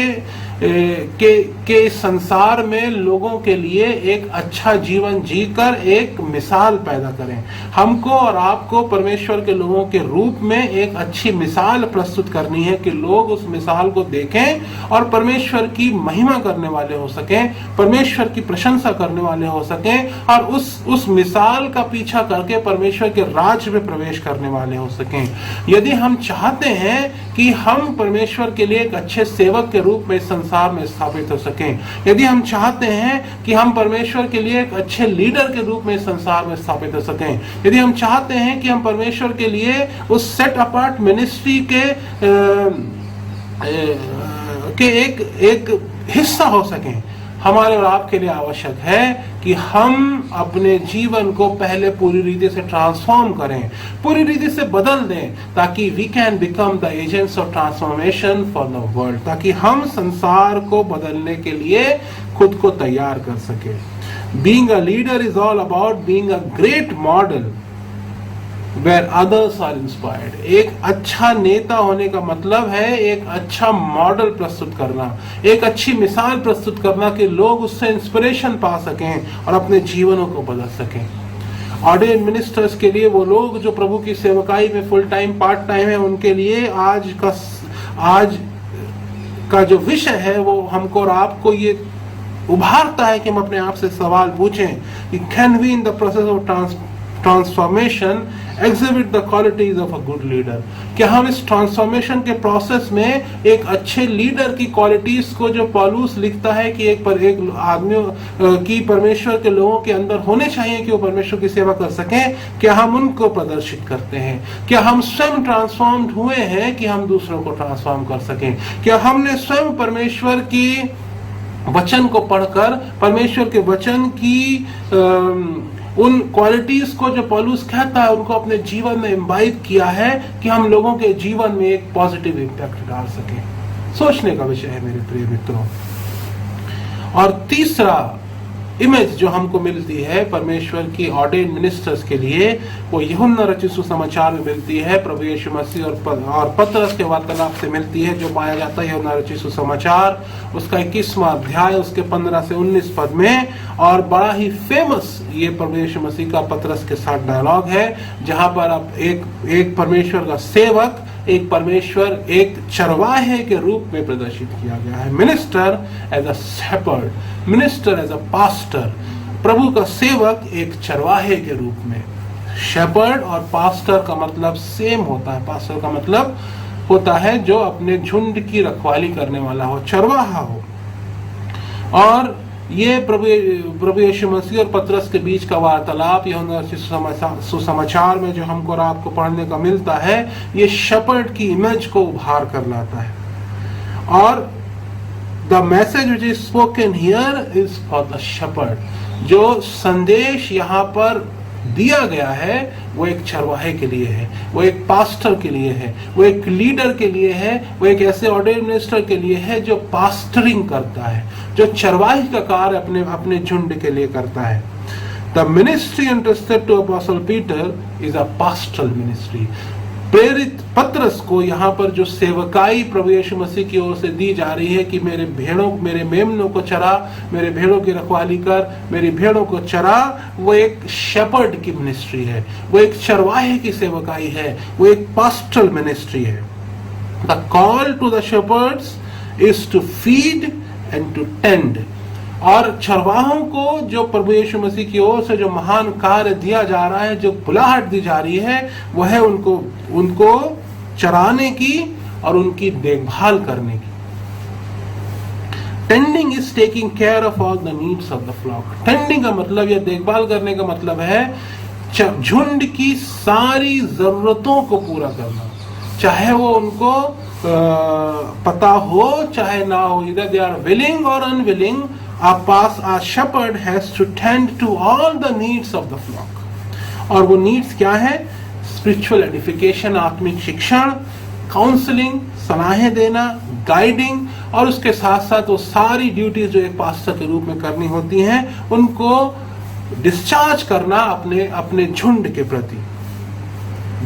संसार में लोगों के लिए एक अच्छा जीवन जीकर एक मिसाल पैदा करें। हमको और आपको परमेश्वर के लोगों के रूप में एक अच्छी मिसाल प्रस्तुत करनी है कि लोग उस मिसाल को देखें और परमेश्वर की महिमा करने वाले हो सकें, परमेश्वर की प्रशंसा करने वाले हो सकें और उस मिसाल का पीछा करके परमेश्वर के राज्य में प्रवेश करने वाले हो सकें। यदि हम चाहते हैं कि हम परमेश्वर के लिए एक अच्छे सेवक के रूप में संसार में स्थापित हो सकें, यदि हम चाहते हैं कि हम परमेश्वर के लिए एक अच्छे लीडर के रूप में संसार में स्थापित हो सकें, यदि हम चाहते हैं कि हम परमेश्वर के लिए उस सेट अपार्ट मिनिस्ट्री के एक हिस्सा हो सकें, हमारे और आपके लिए आवश्यक है कि हम अपने जीवन को पहले पूरी रीति से ट्रांसफॉर्म करें, पूरी रीति से बदल दें, ताकि we can become the agents of transformation for the world, ताकि हम संसार को बदलने के लिए खुद को तैयार कर सके। Being a leader is all about being a great model where others are inspired। एक अच्छा नेता होने का मतलब है एक अच्छा मॉडल प्रस्तुत करना, एक अच्छी मिसाल प्रस्तुत करना कि लोग उससे इंस्पिरेशन पा सकें और अपने जीवनों को बदल सकें। ऑर्डेन्ड मिनिस्टर्स के लिए, वो लोग जो प्रभु की सेवकाई में फुल टाइम पार्ट टाइम है, उनके लिए आज का जो विषय है वो हमको और आपको ये उभारता है कि हम अपने आप से सवाल पूछें कि can we in the process of transformation exhibit the qualities of a good leader. क्या हम इस ट्रांसफॉर्मेशन के प्रोसेस में एक अच्छे लीडर की क्वालिटीज को, जो पौलुस लिखता है कि एक आदमी की परमेश्वर के लोगों के अंदर होने चाहिए कि वो परमेश्वर की सेवा कर सकें, क्या हम उनको प्रदर्शित करते हैं? क्या हम स्वयं ट्रांसफॉर्म्ड हुए हैं कि हम दूसरों को ट्रांसफॉर्म कर सकें? क्या हमने स्वयं परमेश्वर की वचन को पढ़कर परमेश्वर के वचन की उन क्वालिटीज को जो पौलुस कहता है उनको अपने जीवन में इम्बाइब किया है कि हम लोगों के जीवन में एक पॉजिटिव इम्पैक्ट डाल सकें? सोचने का विषय है मेरे प्रिय मित्रों। और तीसरा इमेज जो हमको मिलती है परमेश्वर की ऑर्डेन्ड मिनिस्टर्स के लिए, वो यूहन्ना रचित सुसमाचार में मिलती है, प्रभु यीशु मसीह और पतरस के वार्तालाप से मिलती है, जो पाया जाता है यूहन्ना रचित सुसमाचार उसका 21वां अध्याय उसके 15 से 19 पद में। और बड़ा ही फेमस ये प्रभु यीशु मसीह का पतरस के साथ डायलॉग है, जहां पर अब एक परमेश्वर का सेवक, एक परमेश्वर, एक चरवाहे के रूप में प्रदर्शित किया गया है। Minister as a shepherd, minister as a pastor, प्रभु का सेवक एक चरवाहे के रूप में। शेपर्ड और पास्टर का मतलब सेम होता है। पास्टर का मतलब होता है जो अपने झुंड की रखवाली करने वाला हो, चरवाहा हो। और ये प्रभु यीशु मसीह और पतरस के बीच का वार्तालाप यूहन्ना सुसमाचार में जो हमको रात को पढ़ने का मिलता है, ये शेपर्ड की इमेज को उभार कर लाता है। और the message which is spoken here is for the shepherd. जो संदेश यहाँ पर दिया गया है वो एक चरवाहे के लिए है, वो एक पास्टर के लिए है, वो एक लीडर के लिए है, वो एक ऐसे ऑर्डिनरी मिनिस्टर के लिए है जो पास्टरिंग करता है, जो चरवाही का कार्य अपने झुंड के लिए करता है। The ministry entrusted to apostle Peter is a pastoral ministry. प्रेरित पतरस को यहाँ पर जो सेवकाई प्रभु यीशु मसीह की ओर से दी जा रही है कि मेरे मेमनों को चरा, मेरे भेड़ों की रखवाली कर, मेरी भेड़ों को चरा, वो एक शेपर्ड की मिनिस्ट्री है, वो एक चरवाहे की सेवकाई है, वो एक पास्टरल मिनिस्ट्री है। The call to the shepherds is to feed and to tend. और चरवाहों को जो प्रभु यीशु मसीह की ओर से जो महान कार्य दिया जा रहा है, जो बुलाहट दी जा रही है, वह है उनको चराने की और उनकी देखभाल करने की। Tending is taking care of all the needs of the flock. Tending का मतलब या देखभाल करने का मतलब है झुंड की सारी जरूरतों को पूरा करना, चाहे वो उनको पता हो चाहे ना हो, इधर दे आर विलिंग और unwilling. A shepherd has to tend to all the needs of the flock। और वो नीड्स क्या है? स्पिरिचुअल एडिफिकेशन, आत्मिक शिक्षण, काउंसलिंग, सलाहें देना, गाइडिंग, और उसके साथ साथ वो सारी ड्यूटीज जो एक पास्टर के रूप में करनी होती हैं उनको डिस्चार्ज करना अपने झुंड के प्रति।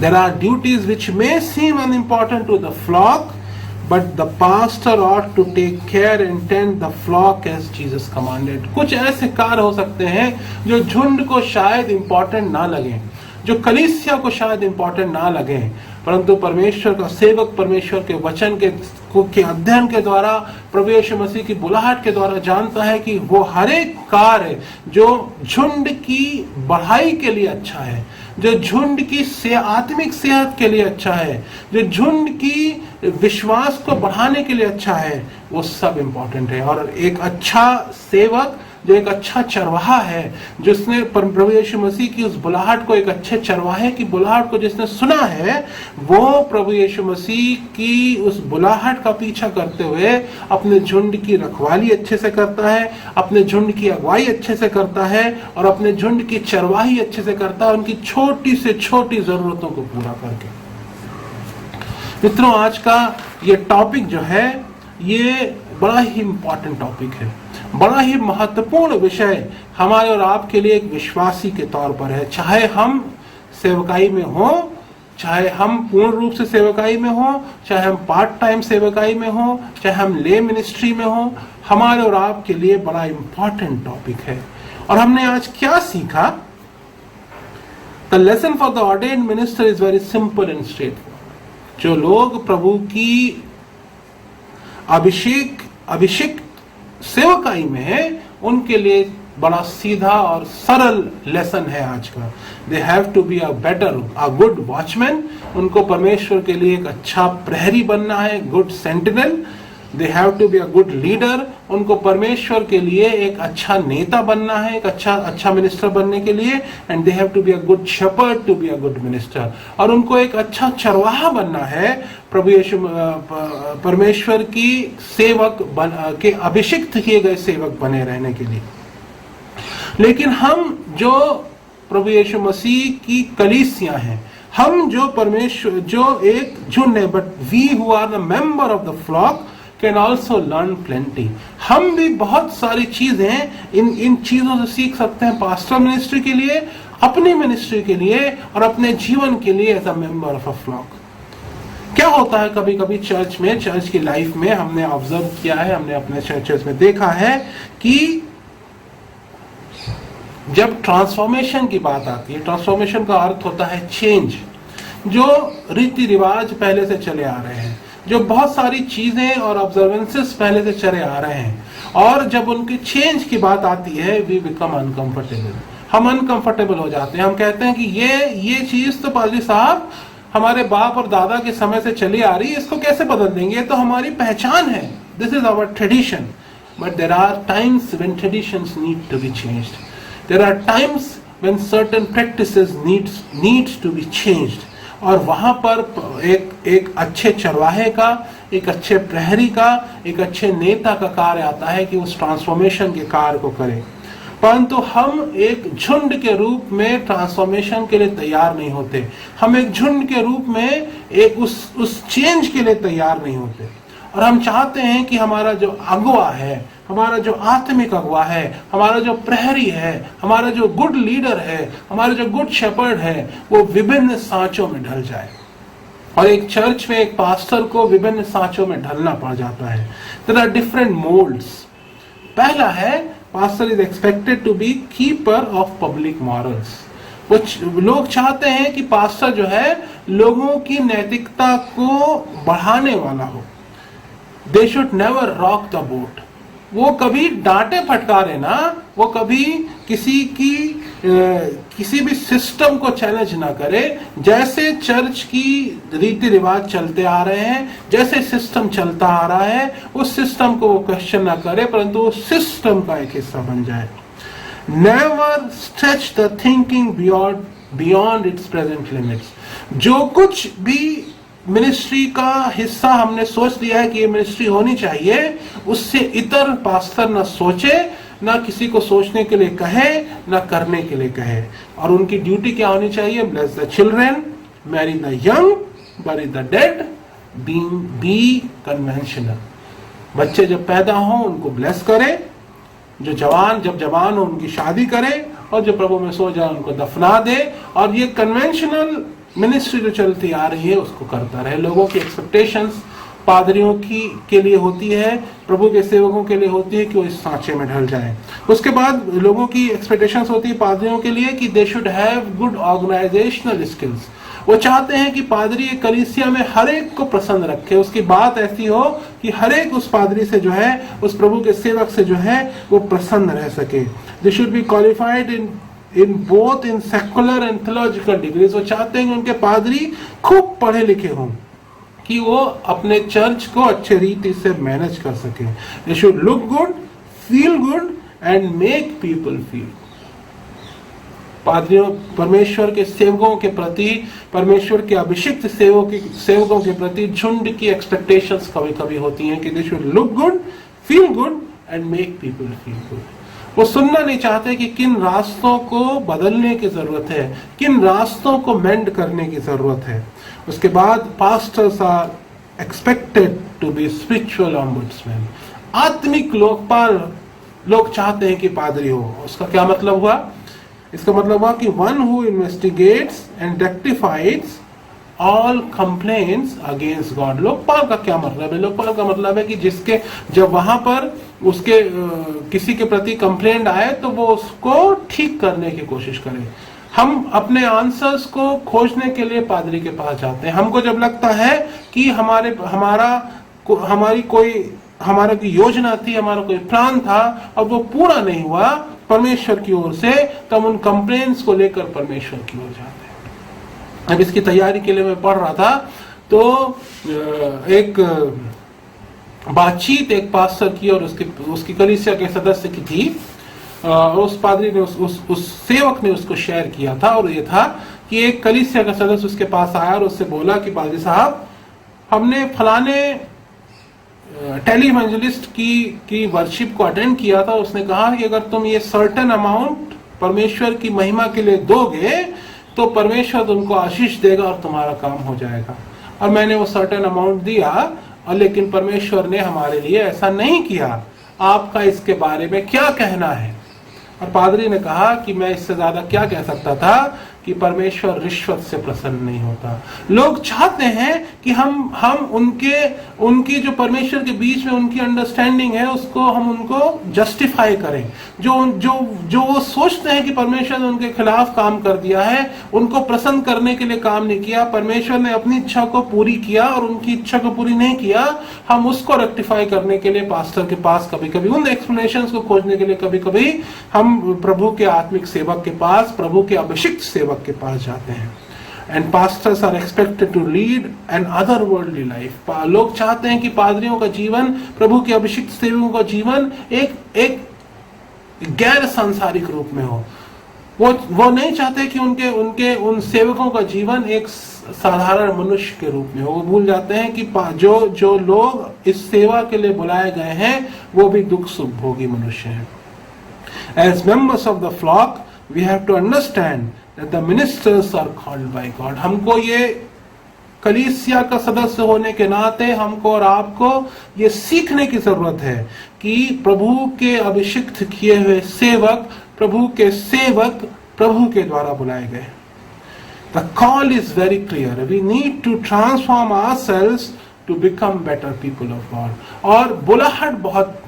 There are duties which may seem unimportant to the flock, but the pastor ought to take care and tend the flock as Jesus commanded। कुछ ऐसे कार्य हो सकते हैं जो झुंड को शायद इंपॉर्टेंट ना लगे, जो कलीसिया को शायद इंपॉर्टेंट ना लगे, परंतु परमेश्वर का सेवक परमेश्वर के वचन के अध्ययन के द्वारा, प्रभु यीशु मसीह की बुलाहट के द्वारा जानता है कि वो हर एक कार्य जो झुंड की बढ़ाई के लिए अच्छा है, जो झुंड की आत्मिक सेहत के लिए अच्छा है, जो झुंड की विश्वास को बढ़ाने के लिए अच्छा है, वो सब इंपॉर्टेंट है। और एक अच्छा सेवक जो एक अच्छा चरवाहा है, जिसने प्रभु यीशु मसीह की उस बुलाहट को, एक अच्छे चरवाहे की बुलाहट को जिसने सुना है, वो प्रभु यीशु मसीह की उस बुलाहट का पीछा करते हुए अपने झुंड की रखवाली अच्छे से करता है, अपने झुंड की अगुवाई अच्छे से करता है और अपने झुंड की चरवाही अच्छे से करता है, उनकी छोटी से छोटी जरूरतों को पूरा करके। मित्रों, आज का ये टॉपिक जो है ये बड़ा ही इंपॉर्टेंट टॉपिक है, बड़ा ही महत्वपूर्ण विषय हमारे और आपके लिए एक विश्वासी के तौर पर है। चाहे हम सेवकाई में हो, चाहे हम पूर्ण रूप से सेवकाई में हो, चाहे हम पार्ट टाइम सेवकाई में हो, चाहे हम ले मिनिस्ट्री में हो, हमारे और आपके लिए बड़ा इंपॉर्टेंट टॉपिक है। और हमने आज क्या सीखा? The lesson for the ordained minister is very simple and straightforward. जो लोग प्रभु की अभिषेक सेवकाई में है, उनके लिए बड़ा सीधा और सरल लेसन है आज का। They have to be a good watchman. उनको परमेश्वर के लिए एक अच्छा प्रहरी बनना है, good sentinel. They have to be a good leader. उनको परमेश्वर के लिए एक अच्छा नेता बनना है, एक अच्छा मिनिस्टर बनने के लिए। And they have to be a good shepherd to be a good minister. और उनको एक अच्छा चरवाहा बनना है, प्रभु यीशु परमेश्वर की सेवक के अभिषिक्त किए गए सेवक बने रहने के लिए। लेकिन हम जो प्रभु यीशु मसीह की कलीसियां हैं, हम जो परमेश्वर जो एक झुंड है, but we who are the member of the flock can also learn plenty. हम भी बहुत सारी चीजें इन चीजों से सीख सकते हैं पास्टर मिनिस्ट्री के लिए, अपनी मिनिस्ट्री के लिए और अपने जीवन के लिए as a member of a flock. क्या होता है कभी कभी चर्च में, चर्च की लाइफ में हमने ऑब्जर्व किया है, हमने अपने चर्चेस में देखा है कि जब ट्रांसफॉर्मेशन की बात आती है, ट्रांसफॉर्मेशन का अर्थ होता है चेंज। जो रीति रिवाज पहले से चले आ रहे हैं, जो बहुत सारी चीजें और ऑब्जर्वेंसेस पहले से चले आ रहे हैं, और जब उनकी चेंज की बात आती है, वी बिकम अनकंफर्टेबल। हम अनकंफर्टेबल हो जाते हैं। हम कहते हैं कि ये चीज तो पादरी साहब हमारे बाप और दादा के समय से चली आ रही है, इसको कैसे बदल देंगे? ये तो हमारी पहचान है, this is our tradition. but there are times when traditions need to be changed. There are times when certain practices needs to be changed. और वहां पर एक अच्छे चरवाहे का, एक अच्छे प्रहरी का, एक अच्छे नेता का कार्य आता है कि उस ट्रांसफॉर्मेशन के कार्य को करे। परंतु हम एक झुंड के रूप में ट्रांसफॉर्मेशन के लिए तैयार नहीं होते। हम एक झुंड के रूप में एक उस चेंज के लिए तैयार नहीं होते। और हम चाहते हैं कि हमारा जो अगुवा है, हमारा जो आत्मिक अगुवा है, हमारा जो प्रहरी है, हमारा जो गुड लीडर है, हमारा जो गुड शेपर्ड है, वो विभिन्न सांचों में ढल जाए। और एक चर्च में एक पास्टर को विभिन्न सांचों में ढलना पड़ जाता है। There are different moulds. पहला है, pastor is expected to be keeper of public morals. वो लोग चाहते हैं कि पास्टर जो है लोगों की नैतिकता को बढ़ाने वाला हो। They should never rock the boat. वो कभी डांटे फटकारे ना, वो कभी किसी भी सिस्टम को चैलेंज ना करे। जैसे चर्च की रीति रिवाज चलते आ रहे हैं, जैसे सिस्टम चलता आ रहा है, उस सिस्टम को वो क्वेश्चन ना करे, परंतु उस सिस्टम का एक हिस्सा बन जाए। Never stretch the thinking beyond it's present limits. जो कुछ भी मिनिस्ट्री का हिस्सा हमने सोच लिया है कि ये मिनिस्ट्री होनी चाहिए, उससे इतर पास्टर ना सोचे, ना किसी को सोचने के लिए कहे, ना करने के लिए कहे। और उनकी ड्यूटी क्या होनी चाहिए? Bless the children, marry the young, bury the dead, be conventional. बच्चे जब पैदा हो उनको ब्लेस करे, जब जवान हो उनकी शादी करे, और जो प्रभु में सो जाए उनको दफना दे। और ये कन्वेंशनल मिनिस्ट्री जो चलती आ रही है उसको करता रहे। लोगों की एक्सपेक्टेशंस पादरियों के लिए होती है, प्रभु के सेवकों के लिए होती है कि वो इस सांचे में ढल जाए। उसके बाद लोगों की एक्सपेक्टेशंस होती है पादरियों के लिए कि they should have good organisational skills. वो चाहते हैं कि पादरी कलीसिया में हर एक को प्रसन्न रखे, उसकी बात ऐसी हो कि हर एक उस पादरी से जो है, उस प्रभु के सेवक से जो है वो प्रसन्न रह सके। They should be qualified in both in secular and theological degrees. वो चाहते हैं कि उनके पादरी खूब पढ़े लिखे हों कि वो अपने चर्च को अच्छे रीति से मैनेज कर सके। They should look good, feel good and make people feel. पादरियों परमेश्वर के सेवकों के प्रति, परमेश्वर के अभिषिक्त सेवकों के प्रति झुंड की एक्सपेक्टेशंस कभी कभी होती हैं कि they should look good, feel good and make people feel good. वो सुनना नहीं चाहते कि किन रास्तों को बदलने की जरूरत है, किन रास्तों को मेंड करने की जरूरत है। उसके बाद pastors are expected to be spiritual ombudsman. आत्मिक लोकपाल लोग चाहते हैं कि पादरी हो। उसका क्या मतलब हुआ? इसका मतलब हुआ कि one who investigates and rectifieds all complaints against God. Lokpal का क्या मतलब है? लोकपाल का मतलब है कि जिसके जब वहां पर उसके किसी के प्रति कंप्लेंट आए तो वो उसको ठीक करने की कोशिश करे। हम अपने आंसर्स को खोजने के लिए पादरी के पास जाते हैं। हमको जब लगता है कि हमारी कोई योजना थी, हमारा कोई प्लान था और वो पूरा नहीं हुआ परमेश्वर की ओर से, तो हम उन कंप्लेंट्स को लेकर परमेश्वर की ओर जाते हैं। अब इसकी तैयारी के लिए मैं पढ़ रहा था तो एक बातचीत एक पास्टर की और उसकी कलीसिया के सदस्य की थी। उस पादरी ने उस सेवक ने उसको शेयर किया था, और ये था कि एक कलीसिया का सदस्य उसके पास आया और उससे बोला कि पादरी साहब, हमने फलाने टेलीइवेंजलिस्ट की वर्शिप को अटेंड किया था। उसने कहा कि अगर तुम ये सर्टेन अमाउंट परमेश्वर की महिमा के लिए दोगे तो परमेश्वर तुमको आशीष देगा और तुम्हारा काम हो जाएगा। और मैंने वो सर्टेन अमाउंट दिया, और लेकिन परमेश्वर ने हमारे लिए ऐसा नहीं किया। आपका इसके बारे में क्या कहना है? और पादरी ने कहा कि मैं इससे ज्यादा क्या कह सकता था कि परमेश्वर रिश्वत से प्रसन्न नहीं होता। लोग चाहते हैं कि हम उनकी जो परमेश्वर के बीच में उनकी अंडरस्टैंडिंग है उसको हम उनको जस्टिफाई करें। जो वो सोचते हैं कि परमेश्वर ने उनके खिलाफ काम कर दिया है, उनको प्रसन्न करने के लिए काम नहीं किया, परमेश्वर ने अपनी इच्छा को पूरी किया और उनकी इच्छा को पूरी नहीं किया, हम उसको रेक्टिफाई करने के लिए पास्टर के पास कभी कभी उन एक्सप्लेनेशंस को खोजने के लिए कभी कभी हम प्रभु के आत्मिक सेवक के पास, प्रभु के अभिषिक्त सेवक के पास जाते हैं। and pastors are expected to lead an otherworldly life. लोग चाहते हैं कि पादरियों का जीवन, प्रभु के अभिषिक्त सेवकों का जीवन एक गैर सांसारिक रूप में हो। वो नहीं चाहते कि उन सेवकों का जीवन एक साधारण मनुष्य के रूप में हो। वो भूल जाते हैं कि जो लोग इस सेवा के लिए बुलाए गए हैं वो भी दुख सुख भोगी मनुष्य हैं। As members of the flock, we have to understand that the ministers are called by God. हमको ये कलीसिया का सदस्य होने के नाते हमको और आपको ये सीखने की जरूरत है कि प्रभु के अभिषिक्त किए हुए सेवक, प्रभु के सेवक प्रभु के द्वारा बुलाए गए। The call is very clear. We need to transform ourselves to become better people of God. और बुलाहट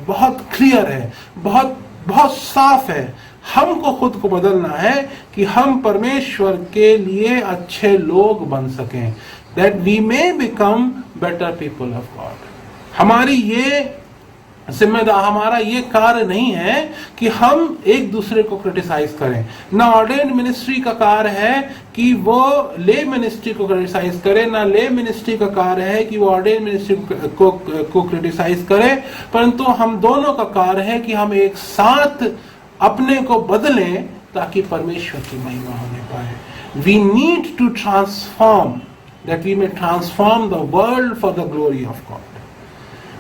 बहुत क्लियर है, बहुत साफ है। हमको खुद को बदलना है कि हम परमेश्वर के लिए अच्छे लोग बन सकें, that we may become better people of God. हमारी ये जिम्मेदार, हमारा ये कार्य नहीं है कि हम एक दूसरे को क्रिटिसाइज करें। ना ऑर्डेन्ड मिनिस्ट्री का कार्य है कि वो ले मिनिस्ट्री को क्रिटिसाइज करे, ना ले मिनिस्ट्री का कार्य है कि वो ऑर्डेन्ड मिनिस्ट्री को क्रिटिसाइज करे, परंतु हम दोनों का कार्य है कि हम एक साथ अपने को बदलें ताकि परमेश्वर की महिमा होने पाए। We need to transform, that we may transform the world for the glory of God.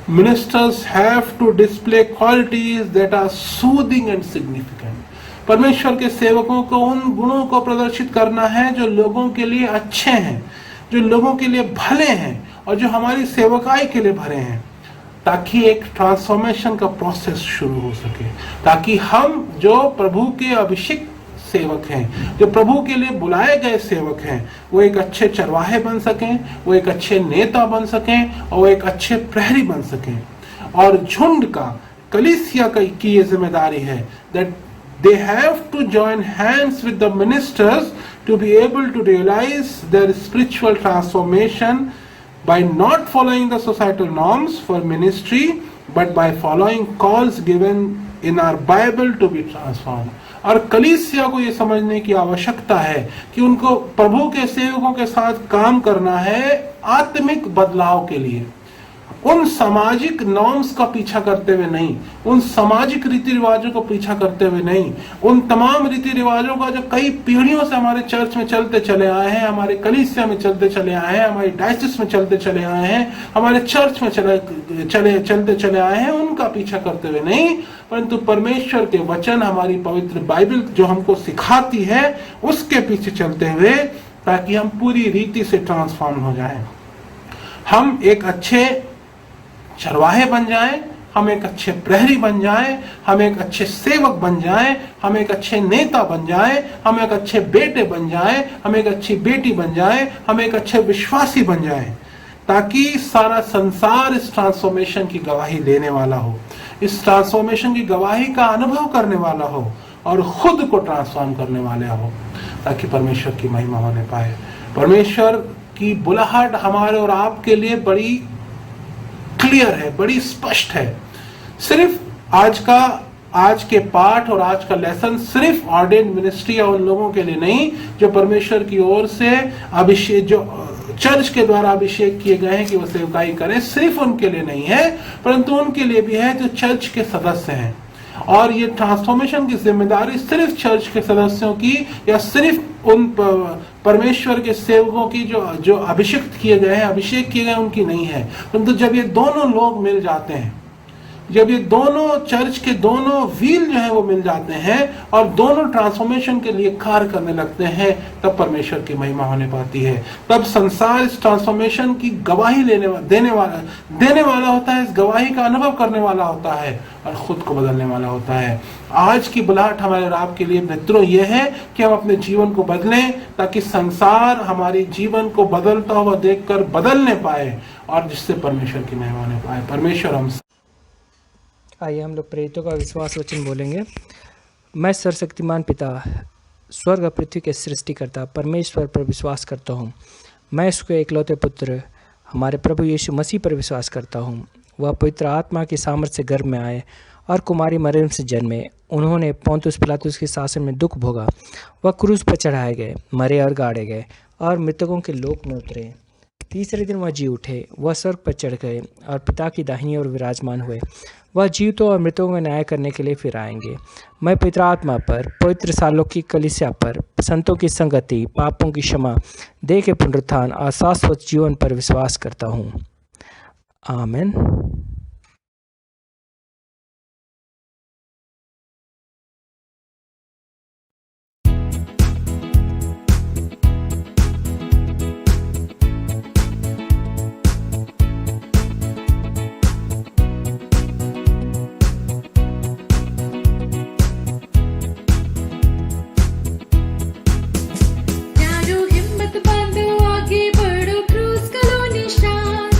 Ministers have to display qualities that are soothing and significant. परमेश्वर के सेवकों को उन गुणों को प्रदर्शित करना है जो लोगों के लिए अच्छे हैं, जो लोगों के लिए भले हैं और जो हमारी सेवकाई के लिए भले हैं, ताकि एक ट्रांसफॉर्मेशन का प्रोसेस शुरू हो सके, ताकि हम जो प्रभु के अभिषिक्त सेवक हैं, जो प्रभु के लिए बुलाए गए सेवक हैं, वो एक अच्छे चरवाहे बन सकें, वो एक अच्छे नेता बन सकें और वो एक अच्छे प्रहरी बन सकें। और झुंड का, कलीसिया की ये जिम्मेदारी है that they have to join hands with the ministers to be able to realize their spiritual transformation by not following the societal norms for ministry but by following calls given in our Bible to be transformed. और कलीसिया को ये समझने की आवश्यकता है कि उनको प्रभु के सेवकों के साथ काम करना है आत्मिक बदलाव के लिए, उन सामाजिक नॉर्म्स का पीछा करते हुए नहीं, उन सामाजिक रीति रिवाजों को पीछा करते हुए नहीं, उन तमाम रीति रिवाजों का जो कई पीढ़ियों से हमारे चर्च में चलते चले आए हैं, हमारे कलीसिया में चलते चले आए हैं, हमारी डायसिस में चलते चले आए हैं, हमारे चर्च में चलते चले आए हैं, उनका पीछा करते हुए नहीं, परंतु परमेश्वर के वचन, हमारी पवित्र बाइबल जो हमको सिखाती है उसके पीछे चलते हुए, ताकि हम पूरी रीति से ट्रांसफॉर्म हो जाएं, हम एक अच्छे चरवाहे बन जाएं, हम एक अच्छे प्रहरी बन जाएं, हम एक अच्छे सेवक बन जाएं, हम एक अच्छे नेता बन जाएं, हम एक अच्छे बेटे बन जाएं, हम एक अच्छी बेटी बन जाएं, हम एक अच्छे विश्वासी बन जाएं, ताकि सारा संसार इस ट्रांसफॉर्मेशन की गवाही देने वाला हो, इस ट्रांसफॉर्मेशन की गवाही का अनुभव करने वाला हो और खुद को ट्रांसफॉर्म करने वाला हो, ताकि परमेश्वर की महिमा होने पाए। परमेश्वर की बुलाहट हमारे और आपके लिए बड़ी क्लियर है, बड़ी स्पष्ट है। सिर्फ आज के पाठ और आज का लेसन सिर्फ ऑर्डेन्ड मिनिस्ट्री या उन लोगों के लिए नहीं जो परमेश्वर की ओर से अभिषेक, जो चर्च के द्वारा अभिषेक किए गए हैं कि वो सेवकाई करें, सिर्फ उनके लिए नहीं है, परंतु उनके लिए भी है जो चर्च के सदस्य हैं। और ये ट्रांसफॉर्मेशन की जिम्मेदारी सिर्फ चर्च के सदस्यों की या सिर्फ उन परमेश्वर के सेवकों की जो अभिषिक्त किए गए हैं, अभिषेक किए गए उनकी नहीं है, परंतु जब ये दोनों लोग मिल जाते हैं, जब ये दोनों चर्च के दोनों व्हील जो है वो मिल जाते हैं और दोनों ट्रांसफॉर्मेशन के लिए कार्य करने लगते हैं, तब परमेश्वर की महिमा होने पाती है। तब संसार इस ट्रांसफॉर्मेशन की गवाही देने वाला होता है, इस गवाही का अनुभव करने वाला होता है और खुद को बदलने वाला होता है। आज की बुलाहट हमारे और आपके लिए मित्रों ये है कि हम अपने जीवन को बदलें, ताकि संसार हमारे जीवन को बदलता हुआ देखकर बदलने पाए और जिससे परमेश्वर की महिमा होने पाए। परमेश्वर हम आइए हम लोग प्रेरितों का विश्वास वचन बोलेंगे। मैं सर्वशक्तिमान पिता, स्वर्ग और पृथ्वी के सृष्टिकर्ता परमेश्वर पर विश्वास करता हूँ। मैं उसके इकलौते पुत्र हमारे प्रभु यीशु मसीह पर विश्वास करता हूँ। वह पवित्र आत्मा की सामर्थ्य से गर्भ में आए और कुमारी मरियम से जन्मे। उन्होंने पोंतुस पिलातुस के शासन में दुख भोगा। वह क्रूस पर चढ़ाए गए, मरे और गाड़े गए और मृतकों के लोक में उतरे। तीसरे दिन वह जी उठे, वह स्वर्ग पर चढ़ गए और पिता की दाहिनी ओर विराजमान हुए। वह जीवितों और मृतकों का न्याय करने के लिए फिर आएंगे। मैं पवित्र आत्मा पर, पवित्र सार्वलौकिक कलीसिया पर, संतों की संगति, पापों की क्षमा, देह के पुनरुत्थान और शाश्वत जीवन पर विश्वास करता हूँ। आमीन। प्यारो हिम्मत बांधो, आगे बढ़ो, क्रूस का लो निशान।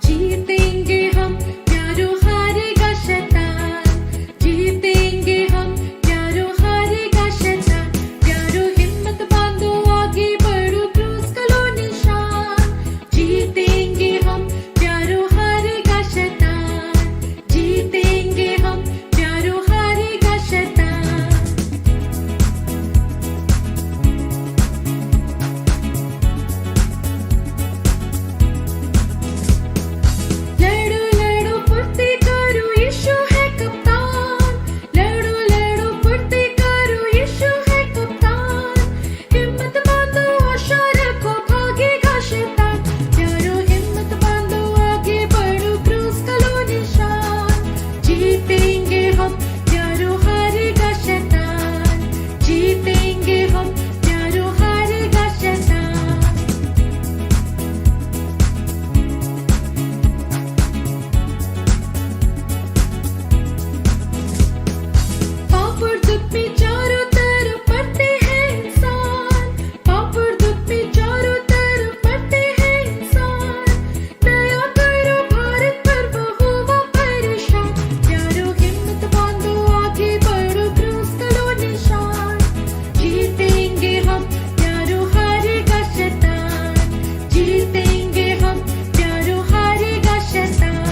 जीतेंगे हम, प्यारो हारेगा शैतान। जीतेंगे हम, प्यारो हारेगा शैतान। प्यारो हिम्मत बांधो, आगे बढ़ो, क्रूस का लो निशान। जीतेंगे हम, प्यारो हारेगा शैतान। जीतेंगे हम, प्यारो हारेगा शैतान। लड़ो लड़ो फुर्ती करो, यीशु है कप्तान। लड़ो लड़ो फुर्ती करो, यीशु है कप्तान। हिम्मत बांधो, आशा रखो, भागेगा शैतान। प्यारो हिम्मत बांधो, आगे बढ़ो, क्रूस का लो निशान। जीतेंगे हम, प्यारो हारेगा शैतान। जीतेंगे हम, प्यारो हारेगा शैतान। पाप और दुख में चारों तरफ मरते हैं इंसान। पाप और दुख में चारों तरफ मरते हैं इंसान। दया करो भारत पर, वो हुआ परेशान। प्यारो हिम्मत बांधो, आगे बढ़ो, क्रूस का लो निशान। जीतेंगे हम, प्यारो हारेगा शैतान। जीतेंगे हम, प्यारो हारेगा शैतान।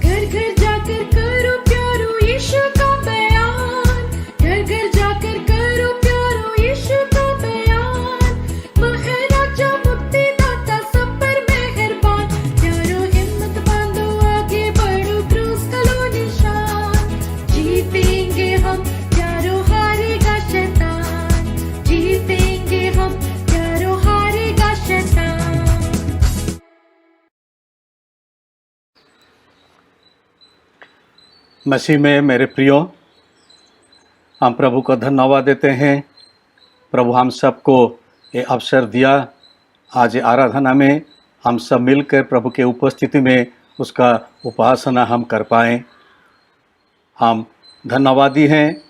घर घर जाकर करो प्यारो यीशु का बयान। घर घर जाकर करो प्यारो यीशु का बयान। महाराजा मुक्तिदाता सब पर मेहरबान। प्यारो हिम्मत बांधो, आगे बढ़ो, क्रूस का लो निशान। जीतेंगे हम, प्यारो हारेगा शैतान। जीतेंगे हम, प्यारो हारेगा शैतान। मसीह में मेरे प्रियो, हम प्रभु को धन्यवाद देते हैं। प्रभु हम सबको ये अवसर दिया, आज आराधना में हम सब मिलकर प्रभु के उपस्थिति में उसका उपासना हम कर पाएँ। हम धन्यवादी हैं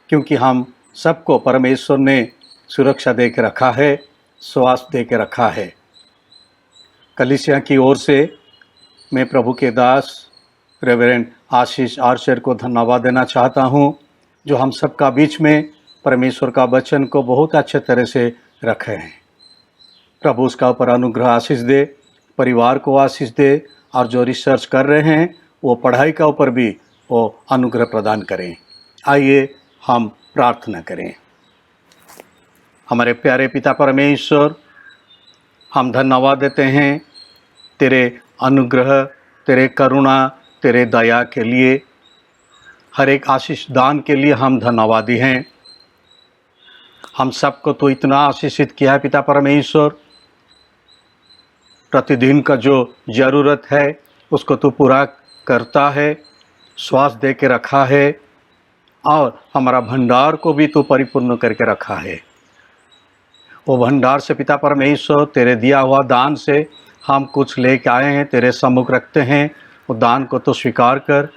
क्योंकि हम सबको परमेश्वर ने सुरक्षा दे के रखा है, स्वास्थ्य दे के रखा है। कलीसिया की ओर से मैं प्रभु के दास रेवरेंड आशीष आर्चर को धन्यवाद देना चाहता हूं, जो हम सबका बीच में परमेश्वर का वचन को बहुत अच्छे तरह से रखे हैं। प्रभु उसका ऊपर अनुग्रह आशीष दे, परिवार को आशीष दे, और जो रिसर्च कर रहे हैं वो पढ़ाई का ऊपर भी वो अनुग्रह प्रदान करें। आइए हम प्रार्थना करें। हमारे प्यारे पिता परमेश्वर, हम धन्यवाद देते हैं तेरे अनुग्रह, तेरे करुणा, तेरे दया के लिए, हर एक आशीष दान के लिए हम धन्यवादी हैं। हम सबको तो इतना आशीषित किया है पिता परमेश्वर, प्रतिदिन का जो ज़रूरत है उसको तू पूरा करता है, स्वास्थ्य दे के रखा है, और हमारा भंडार को भी तू परिपूर्ण करके रखा है। वो भंडार से पिता परमेश्वर तेरे दिया हुआ दान से हम कुछ लेके आए हैं, तेरे सम्मुख रखते हैं। वो दान को तो स्वीकार कर,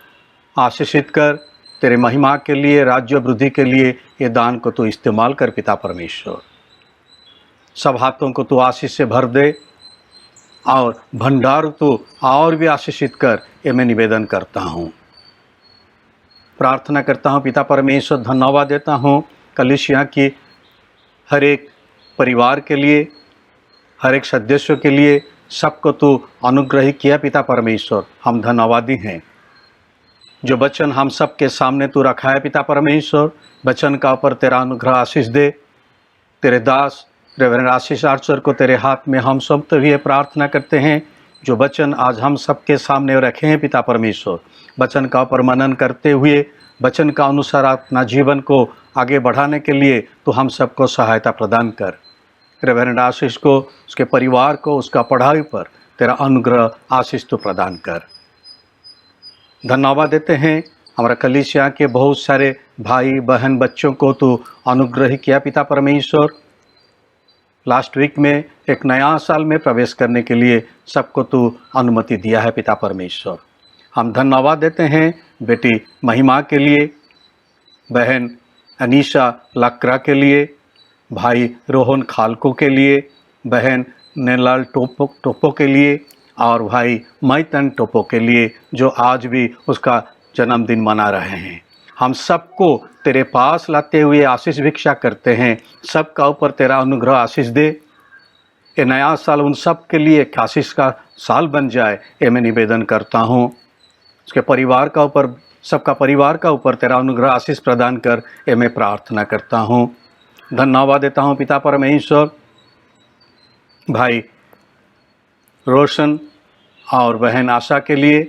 आशीषित कर, तेरे महिमा के लिए, राज्य वृद्धि के लिए ये दान को तो इस्तेमाल कर पिता परमेश्वर। सब हाथों को तो आशीष से भर दे, और भंडार तो और भी आशीषित कर, ये मैं निवेदन करता हूँ। प्रार्थना करता हूँ पिता परमेश्वर, धन्यवाद देता हूँ कलीसिया की हर एक परिवार के लिए, हर एक सदस्यों के लिए, सबको तू अनुग्रह किया पिता परमेश्वर। हम धन्यवादी हैं। जो वचन हम सब के सामने तू रखा है पिता परमेश्वर, वचन का ऊपर तेरा अनुग्रह आशीष दे। तेरे दास रेवरेंड आशीष आर्चर को तेरे हाथ में हम सब तो ये प्रार्थना करते हैं, जो वचन आज हम सब के सामने रखे हैं पिता परमेश्वर, वचन का ऊपर मनन करते हुए वचन का अनुसार अपना जीवन को आगे बढ़ाने के लिए तो हम सबको सहायता प्रदान कर। रेवरेंड आशीष को, उसके परिवार को, उसका पढ़ाई पर तेरा अनुग्रह आशीष तो प्रदान कर। धन्यवाद देते हैं हमारा कलीसिया के बहुत सारे भाई बहन बच्चों को तो अनुग्रह किया पिता परमेश्वर। लास्ट वीक में एक नया साल में प्रवेश करने के लिए सबको तू अनुमति दिया है पिता परमेश्वर। हम धन्यवाद देते हैं बेटी महिमा के लिए, बहन अनीशा लकरा के लिए, भाई रोहन खालको के लिए, बहन नेलाल टोपो के लिए और भाई मैतन टोपो के लिए, जो आज भी उसका जन्मदिन मना रहे हैं। हम सबको तेरे पास लाते हुए आशीष भिक्षा करते हैं, सबका ऊपर तेरा अनुग्रह आशीष दे। ये नया साल उन सब के लिए एक आशीष का साल बन जाए, ये मैं निवेदन करता हूँ। उसके परिवार का ऊपर, सबका परिवार का ऊपर तेरा अनुग्रह आशीष प्रदान कर, ये मैं प्रार्थना करता हूँ। धन्यवाद देता हूँ पिता परमेश्वर भाई रोशन और बहन आशा के लिए,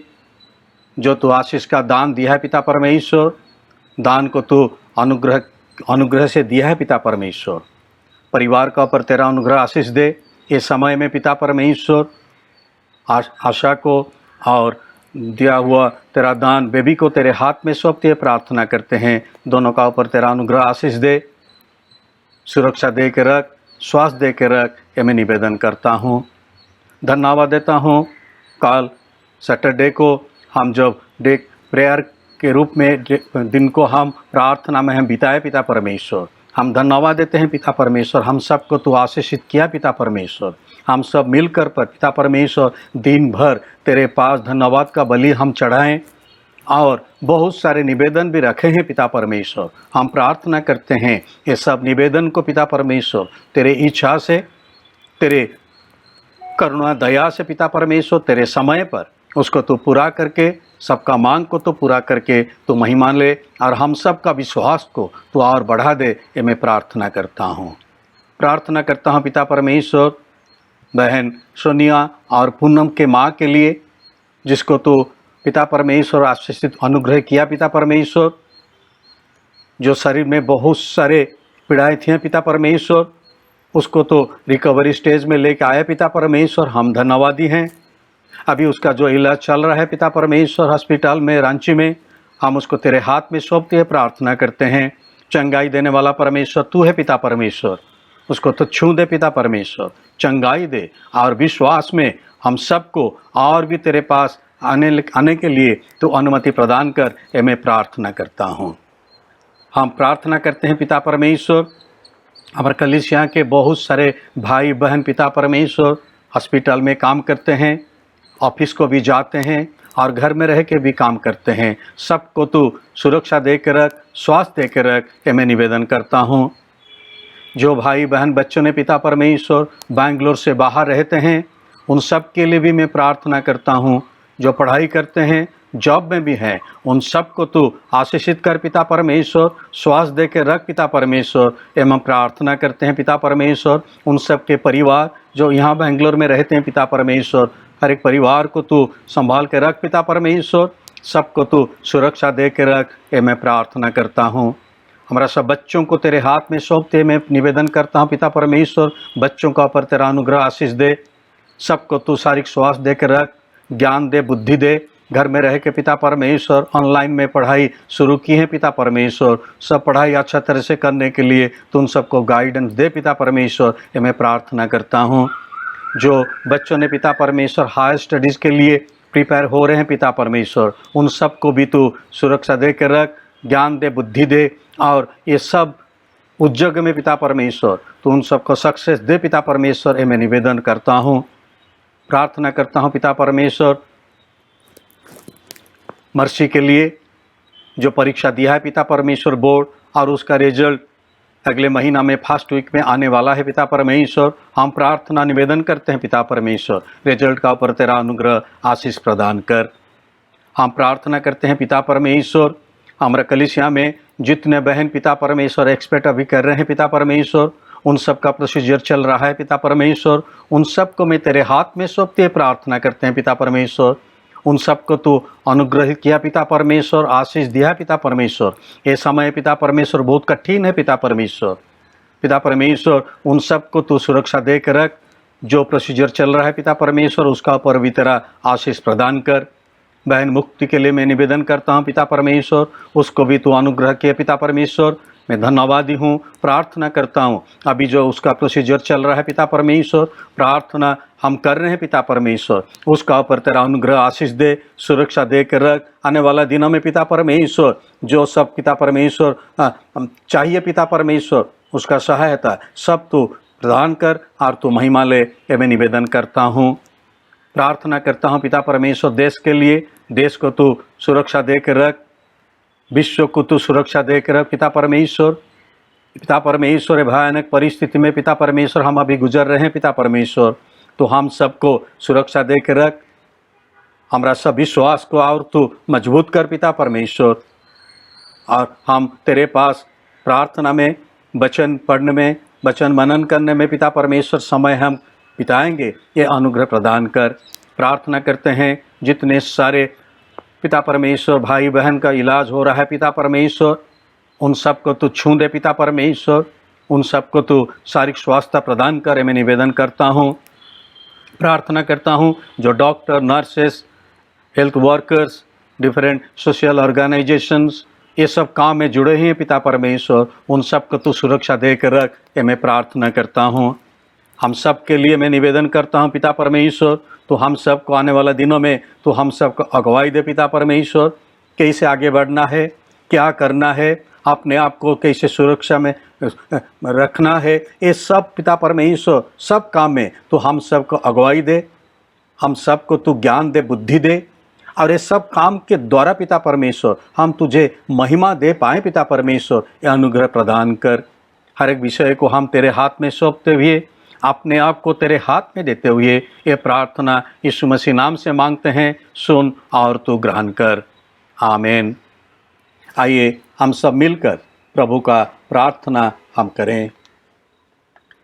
जो तू आशीष का दान दिया है पिता परमेश्वर। दान को तू अनुग्रह से दिया है पिता परमेश्वर। परिवार का ऊपर तेरा अनुग्रह आशीष दे। इस समय में पिता परमेश्वर आशा को और दिया हुआ तेरा दान बेबी को तेरे हाथ में सौंपते हुए प्रार्थना करते हैं। दोनों का ऊपर तेरा अनुग्रह आशीष दे, सुरक्षा दे के रख, स्वास्थ्य दे के रख, ये मैं निवेदन करता हूँ। धन्यवाद देता हूँ। कल सैटरडे को हम जब डे प्रेयर के रूप में दिन को हम प्रार्थना में हम बिताए पिता परमेश्वर, हम धन्यवाद देते हैं पिता परमेश्वर। हम सबको तू आशीषित किया पिता परमेश्वर। हम सब मिलकर पर पिता परमेश्वर दिन भर तेरे पास धन्यवाद का बलि हम चढ़ाएं और बहुत सारे निवेदन भी रखे हैं पिता परमेश्वर। हम प्रार्थना करते हैं ये सब निवेदन को पिता परमेश्वर तेरे इच्छा से, तेरे करुणा दया से पिता परमेश्वर, तेरे समय पर उसको तो पूरा करके, सबका मांग को तो पूरा करके तो महिमा ले और हम सब का विश्वास को तो और बढ़ा दे, ये मैं प्रार्थना करता हूँ। प्रार्थना करता हूँ पिता परमेश्वर बहन सोनिया और पूनम के माँ के लिए, जिसको तो पिता परमेश्वर आशीषित अनुग्रह किया पिता परमेश्वर, जो शरीर में बहुत सारे पीड़ाएँ थी पिता परमेश्वर, उसको तो रिकवरी स्टेज में लेकर आया पिता परमेश्वर। हम धन्यवादी हैं। अभी उसका जो इलाज चल रहा है पिता परमेश्वर हॉस्पिटल में रांची में, हम उसको तेरे हाथ में सौंपते हैं, प्रार्थना करते हैं। चंगाई देने वाला परमेश्वर तू है पिता परमेश्वर, उसको तो छू दे पिता परमेश्वर, चंगाई दे और विश्वास में हम सबको और भी तेरे पास आने के लिए तो अनुमति प्रदान कर, ये मैं प्रार्थना करता हूँ। हम प्रार्थना करते हैं पिता परमेश्वर हमारे कलीसिया के बहुत सारे भाई बहन पिता परमेश्वर हॉस्पिटल में काम करते हैं, ऑफिस को भी जाते हैं और घर में रह के भी काम करते हैं। सबको तू सुरक्षा दे के रख, स्वास्थ्य दे के रख, ये मैं निवेदन करता हूँ। जो भाई बहन बच्चों ने पिता परमेश्वर बैंगलोर से बाहर रहते हैं, उन सब के लिए भी मैं प्रार्थना करता हूँ। जो पढ़ाई करते हैं, जॉब में भी हैं, उन सबको तू आशीषित कर पिता परमेश्वर, स्वास्थ्य दे के रख पिता परमेश्वर, एवं हम प्रार्थना करते हैं पिता परमेश्वर। उन सब के परिवार जो यहाँ बेंगलोर में रहते हैं पिता परमेश्वर, हर एक परिवार को तू संभाल के रख पिता परमेश्वर, सबको तू सुरक्षा दे के रख, ये मैं प्रार्थना करता हूँ। हमारा सब बच्चों को तेरे हाथ में सौंपते मैं निवेदन करता हूँ पिता परमेश्वर, बच्चों का ऊपर तेरा अनुग्रह आशीष दे, सबको तू शारीरिक स्वास्थ्य दे के रख, ज्ञान दे, बुद्धि दे। घर में रह के पिता परमेश्वर ऑनलाइन में पढ़ाई शुरू की है पिता परमेश्वर, सब पढ़ाई अच्छा तरह से करने के लिए तो उन सबको गाइडेंस दे पिता परमेश्वर, ये मैं प्रार्थना करता हूँ। जो बच्चों ने पिता परमेश्वर हायर स्टडीज़ के लिए प्रिपेयर हो रहे हैं पिता परमेश्वर, उन सबको भी तू सुरक्षा दे के रख, ज्ञान दे, बुद्धि दे और ये सब उस जगह में पिता परमेश्वर तो उन सबको सक्सेस दे पिता परमेश्वर, ये मैं निवेदन करता हूँ। प्रार्थना करता हूँ पिता परमेश्वर मर्सी के लिए, जो परीक्षा दिया है पिता परमेश्वर बोर्ड और उसका रिजल्ट अगले महीना में फर्स्ट वीक में आने वाला है पिता परमेश्वर। हम प्रार्थना निवेदन करते हैं पिता परमेश्वर, रिजल्ट का ऊपर तेरा अनुग्रह आशीष प्रदान कर। हम प्रार्थना करते हैं पिता परमेश्वर, हमारा कलीसिया में जितने बहन पिता परमेश्वर एक्सपेक्ट अभी कर रहे हैं पिता परमेश्वर, उन सब का प्रोसीजर चल रहा है पिता परमेश्वर, उन सब को मैं तेरे हाथ में सौंपते प्रार्थना करते हैं पिता परमेश्वर। उन सबको तू अनुग्रहित किया पिता परमेश्वर, आशीष दिया पिता परमेश्वर। ये समय पिता परमेश्वर बहुत कठिन है पिता परमेश्वर। पिता परमेश्वर उन सबको तू सुरक्षा दे कर रख, जो प्रोसीजर चल रहा है पिता परमेश्वर उसका ऊपर भी तेरा आशीष प्रदान कर। बहन मुक्ति के लिए मैं निवेदन करता हूँ पिता परमेश्वर, उसको भी तू अनुग्रह किया पिता परमेश्वर। मैं धन्यवादी हूँ, प्रार्थना करता हूँ अभी जो उसका प्रोसीजर चल रहा है पिता परमेश्वर, प्रार्थना हम कर रहे हैं पिता परमेश्वर, उसका ऊपर तेरा अनुग्रह आशीष दे, सुरक्षा दे कर रख। आने वाला दिनों में पिता परमेश्वर जो सब पिता परमेश्वर चाहिए पिता परमेश्वर, उसका सहायता सब तू प्रदान कर और तू महिमा ले, ये मैं निवेदन करता हूँ। प्रार्थना करता हूँ पिता परमेश्वर देश के लिए, देश को तू सुरक्षा दे कर रख, विश्व को तू सुरक्षा दे कर रख पिता परमेश्वर। पिता परमेश्वर भयानक परिस्थिति में पिता परमेश्वर हम अभी गुजर रहे हैं पिता परमेश्वर, तो हम सबको सुरक्षा दे कर रख, हमारा सब विश्वास को और तू मजबूत कर पिता परमेश्वर। और हम तेरे पास प्रार्थना में, वचन पढ़ने में, वचन मनन करने में पिता परमेश्वर समय हम बिताएंगे, ये अनुग्रह प्रदान कर। प्रार्थना करते हैं जितने सारे पिता परमेश्वर भाई बहन का इलाज हो रहा है पिता परमेश्वर, उन सबको तू छू दे पिता परमेश्वर, उन सबको तू शारीरिक स्वास्थ्य प्रदान करे, मैं निवेदन करता हूँ। प्रार्थना करता हूँ जो doctor, nurses, health workers, different social organisations ये सब काम में जुड़े हैं पिता परमेश्वर, उन सबको तू सुरक्षा दे कर रख, ये मैं प्रार्थना करता हूँ। हम सब के लिए मैं निवेदन करता हूँ पिता परमेश्वर, तो हम सब को आने वाले दिनों में तो हम सब को अगुवाई दे पिता परमेश्वर, कैसे आगे बढ़ना है, क्या करना है, अपने आप को कैसे सुरक्षा में रखना है, ये सब पिता परमेश्वर सब काम में तो हम सब को अगुवाई दे, हम सब को तू ज्ञान दे, बुद्धि दे, और ये सब काम के द्वारा पिता परमेश्वर हम तुझे महिमा दे पाएँ पिता परमेश्वर, ये अनुग्रह प्रदान कर। हर एक विषय को हम तेरे हाथ में सौंपते हुए, अपने आप को तेरे हाथ में देते हुए ये प्रार्थना यीशु मसीह नाम से मांगते हैं, सुन और तू ग्रहण कर, आमीन। आइए हम सब मिलकर प्रभु का प्रार्थना हम करें।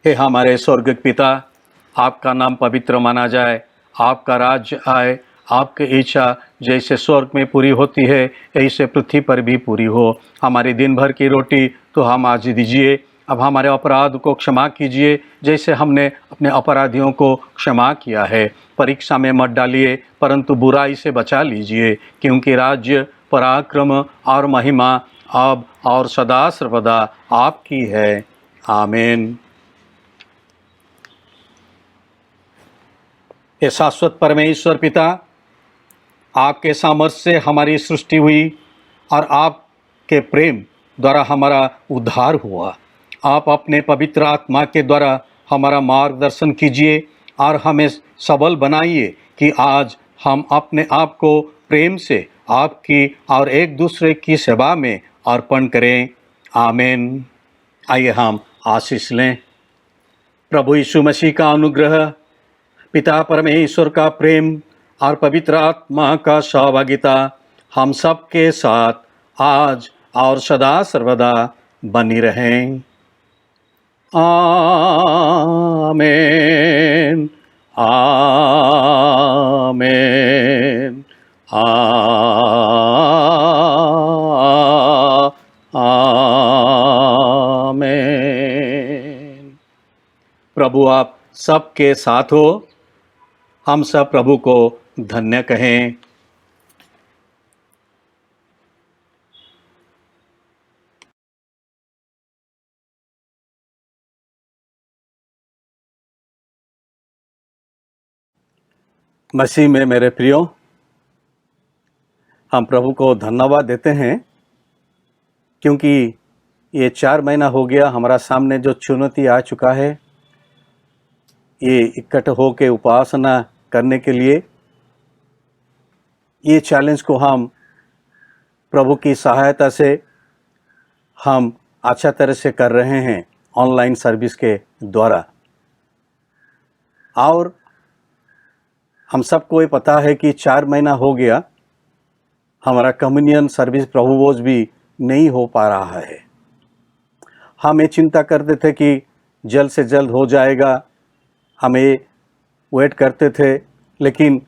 हे हमारे स्वर्गीय पिता, आपका नाम पवित्र माना जाए, आपका राज्य आए, आपकी इच्छा जैसे स्वर्ग में पूरी होती है ऐसे पृथ्वी पर भी पूरी हो। हमारी दिन भर की रोटी तो हम आज दीजिए, अब हमारे अपराध को क्षमा कीजिए जैसे हमने अपने अपराधियों को क्षमा किया है। परीक्षा में मत डालिए परंतु बुराई से बचा लीजिए, क्योंकि राज्य, पराक्रम और महिमा अब और सदा सर्वदा आपकी है, आमीन। हे शाश्वत परमेश्वर पिता, आपके सामर्थ्य से हमारी सृष्टि हुई और आपके प्रेम द्वारा हमारा उद्धार हुआ। आप अपने पवित्र आत्मा के द्वारा हमारा मार्गदर्शन कीजिए और हमें सबल बनाइए कि आज हम अपने आप को प्रेम से आपकी और एक दूसरे की सेवा में अर्पण करें, आमीन। आइए हम आशीष लें। प्रभु यीशु मसीह का अनुग्रह, पिता परमेश्वर का प्रेम और पवित्र आत्मा का सहभागिता हम सब के साथ आज और सदा सर्वदा बनी रहें, आमीन, आमीन, आमीन। प्रभु आप सबके साथ हो, हम सब प्रभु को धन्य कहें। मसीह में मेरे प्रियो, हम प्रभु को धन्यवाद देते हैं क्योंकि ये 4 महीना हो गया हमारा सामने जो चुनौती आ चुका है, ये इकट्ठे होकर उपासना करने के लिए, ये चैलेंज को हम प्रभु की सहायता से हम अच्छा तरह से कर रहे हैं ऑनलाइन सर्विस के द्वारा। और हम सबको ये पता है कि 4 महीना हो गया हमारा कम्युनियन सर्विस प्रभु भोज भी नहीं हो पा रहा है। हम ये चिंता करते थे कि जल्द से जल्द हो जाएगा, हमें वेट करते थे, लेकिन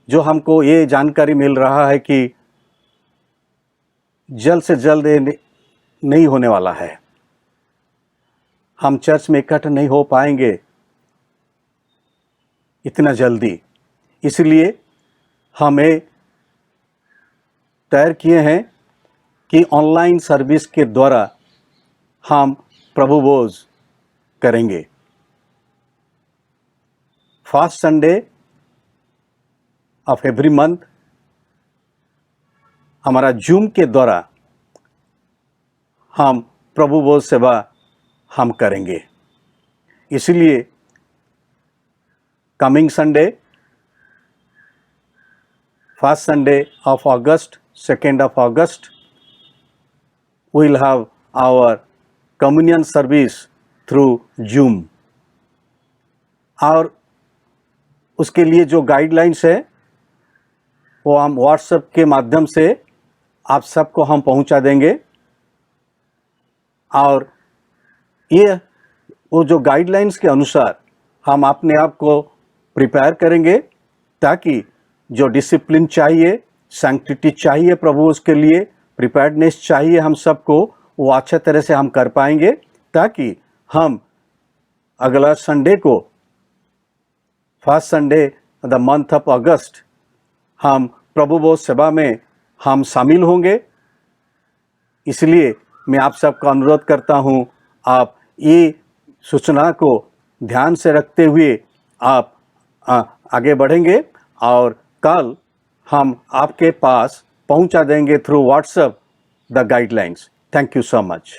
जो हमको ये जानकारी मिल रहा है कि जल्द से जल्द ये नहीं होने वाला है। हम चर्च में इकट्ठा नहीं हो पाएंगे इतना जल्दी, इसलिए हमें तय किए हैं कि ऑनलाइन सर्विस के द्वारा हम प्रभु भोज करेंगे। First Sunday off every month हमारा जूम के द्वारा हम प्रभु भोज सेवा हम करेंगे। इसलिए coming Sunday, first Sunday off August, 2nd of August, we will have our communion service through Zoom। और उसके लिए जो गाइडलाइंस है वो हम व्हाट्सएप के माध्यम से आप सबको हम पहुंचा देंगे। और ये वो जो गाइडलाइंस के अनुसार हम अपने आप को प्रिपेयर करेंगे, ताकि जो डिसिप्लिन चाहिए, सैंक्टिटी चाहिए प्रभु उसके लिए, प्रिपेयर्डनेस चाहिए हम सबको, वो अच्छे तरह से हम कर पाएंगे, ताकि हम अगला संडे को, first Sunday the month of अगस्त, हम प्रभु भोज सेवा में हम शामिल होंगे। इसलिए मैं आप सबका अनुरोध करता हूँ, आप ये सूचना को ध्यान से रखते हुए आप आगे बढ़ेंगे और कल हम आपके पास पहुंचा देंगे through WhatsApp the guidelines. Thank you so much.